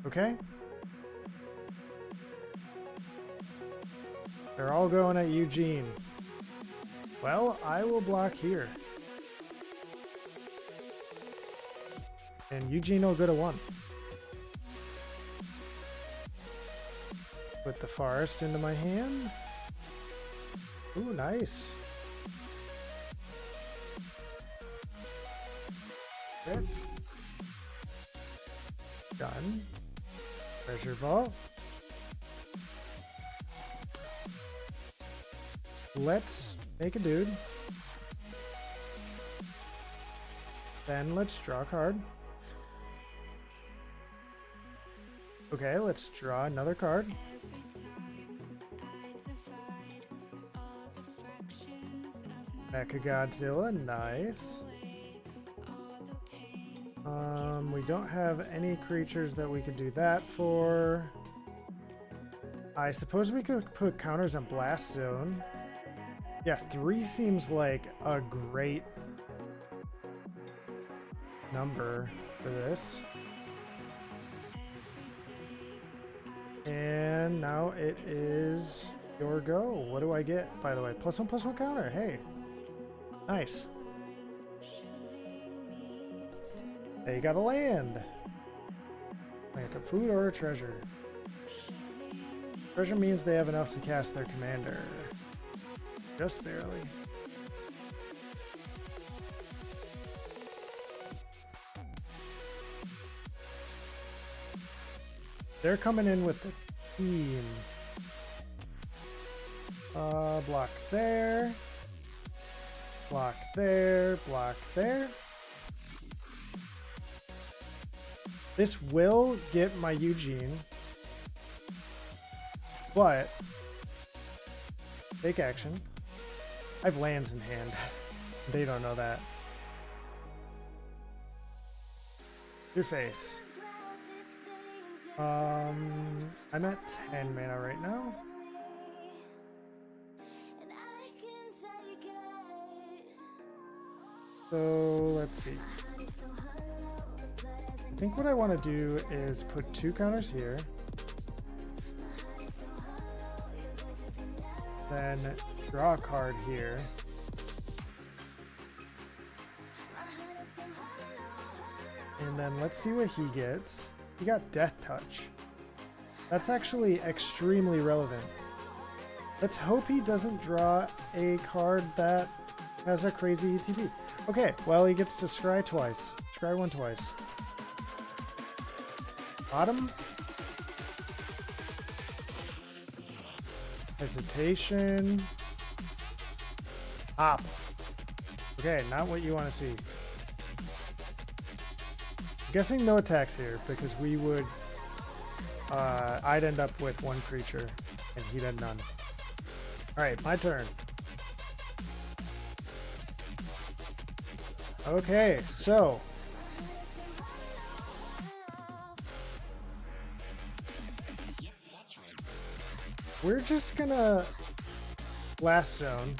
Okay. They're all going at Eugene. Well, I will block here. And Eugene will go to 1. Put the forest into my hand. Ooh, nice. Okay. Done. Treasure vault. Let's make a dude. Then let's draw a card. Okay, let's draw another card. Mechagodzilla, nice. We don't have any creatures that we could do that for. I suppose we could put counters on Blast Zone. Yeah, 3 seems like a great number for this. And now it is your go. What do I get, by the way? +1/+1 counter. Hey. Nice. Hey, you got a land. Like a food or a treasure. Treasure means they have enough to cast their commander. Just barely. They're coming in with the team. Block there. Block there. Block there. This will get my Eugene. But take action. I have lands in hand. They don't know that. Your face. I'm at 10 mana right now. So let's see. I think what I want to do is put 2 counters here. Then draw a card here. And then let's see what he gets. He got Death Touch. That's actually extremely relevant. Let's hope he doesn't draw a card that has a crazy ETB. Okay, well, he gets to scry twice. Scry one twice. Bottom. Hesitation. Hop. Okay, not what you want to see. I'm guessing no attacks here because we would I'd end up with 1 creature and he'd have none. Alright, my turn. Okay, so we're just gonna Blast Zone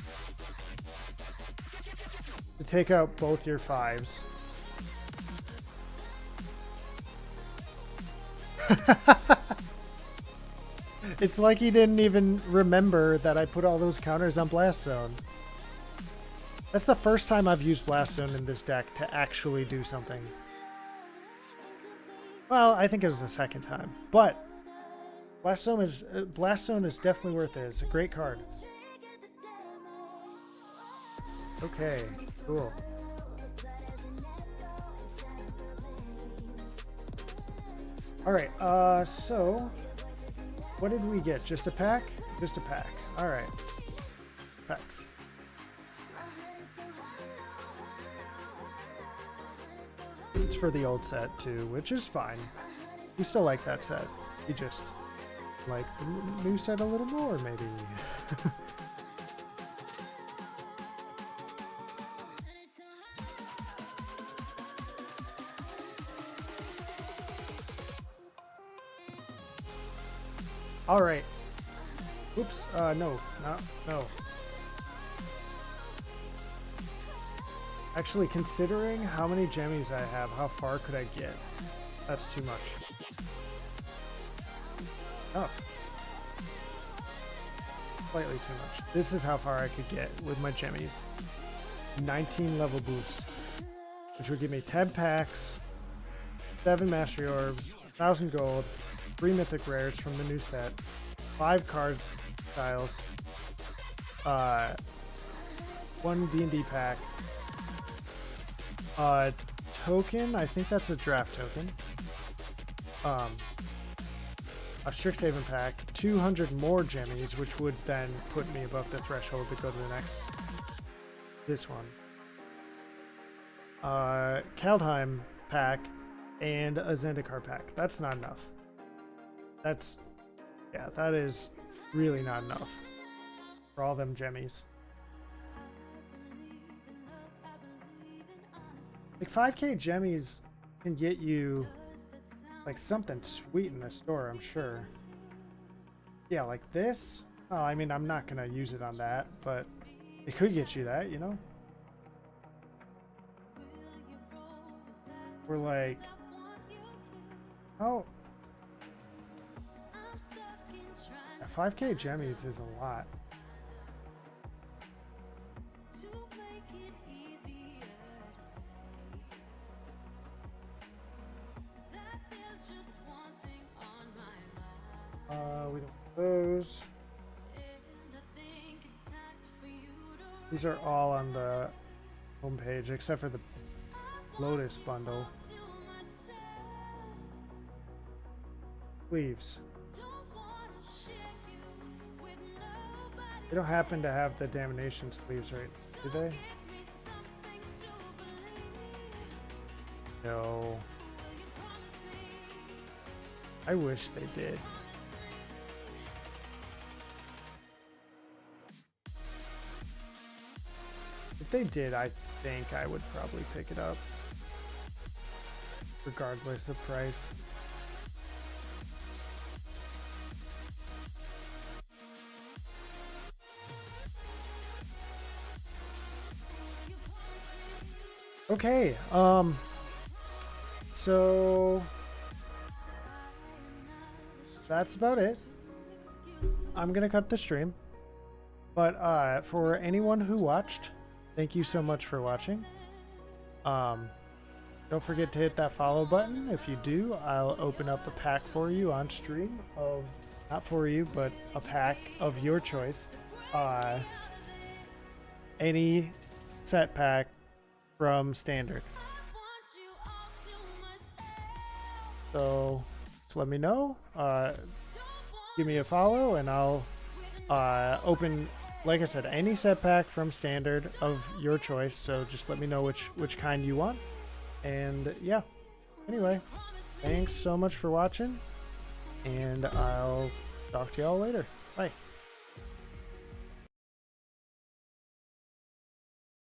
to take out both your 5s. It's like he didn't even remember that I put all those counters on Blast Zone. That's the first time I've used Blast Zone in this deck to actually do something. Well, I think it was the second time, but Blast Zone is definitely worth it. It's a great card. Okay, cool. All right, so what did we get? Just a pack? Just a pack. All right, packs. It's for the old set too, which is fine. We still like that set. We just like the new set a little more, maybe. All right. Oops. No. Actually, considering how many gemmies I have, how far could I get? That's too much. Oh. Slightly too much. This is how far I could get with my gemmies. 19 level boost. Which would give me 10 packs, 7 Mastery Orbs, 1,000 gold, 3 mythic rares from the new set, 5 card styles, 1 D&D pack, token, I think that's a draft token, a Strixhaven pack, 200 more gemmies, which would then put me above the threshold to go to the next, this one, Kaldheim pack, and a Zendikar pack. That's not enough. That's, yeah, that is really not enough for all them gemmies. Like 5k gemmies can get you like something sweet in the store, I'm sure. Yeah, like this. Oh, I mean, I'm not gonna use it on that, but it could get you that, you know? We're like, oh, 5k gemmies is a lot. We don't have those. These are all on the homepage except for the Lotus bundle. Sleeves. They don't happen to have the Damnation sleeves, right? Do they? No. I wish they did. they did, I think I would probably pick it up, regardless of price. Okay, so that's about it. I'm gonna cut the stream, but for anyone who watched, thank you so much for watching. Don't forget to hit that follow button. If you do, I'll open up a pack for you on stream of, not for you, but a pack of your choice. Any set pack from standard. So just let me know. Give me a follow and I'll open, like I said, any set pack from standard of your choice. So just let me know which kind you want. And yeah, anyway, thanks so much for watching, and I'll talk to y'all later. Bye.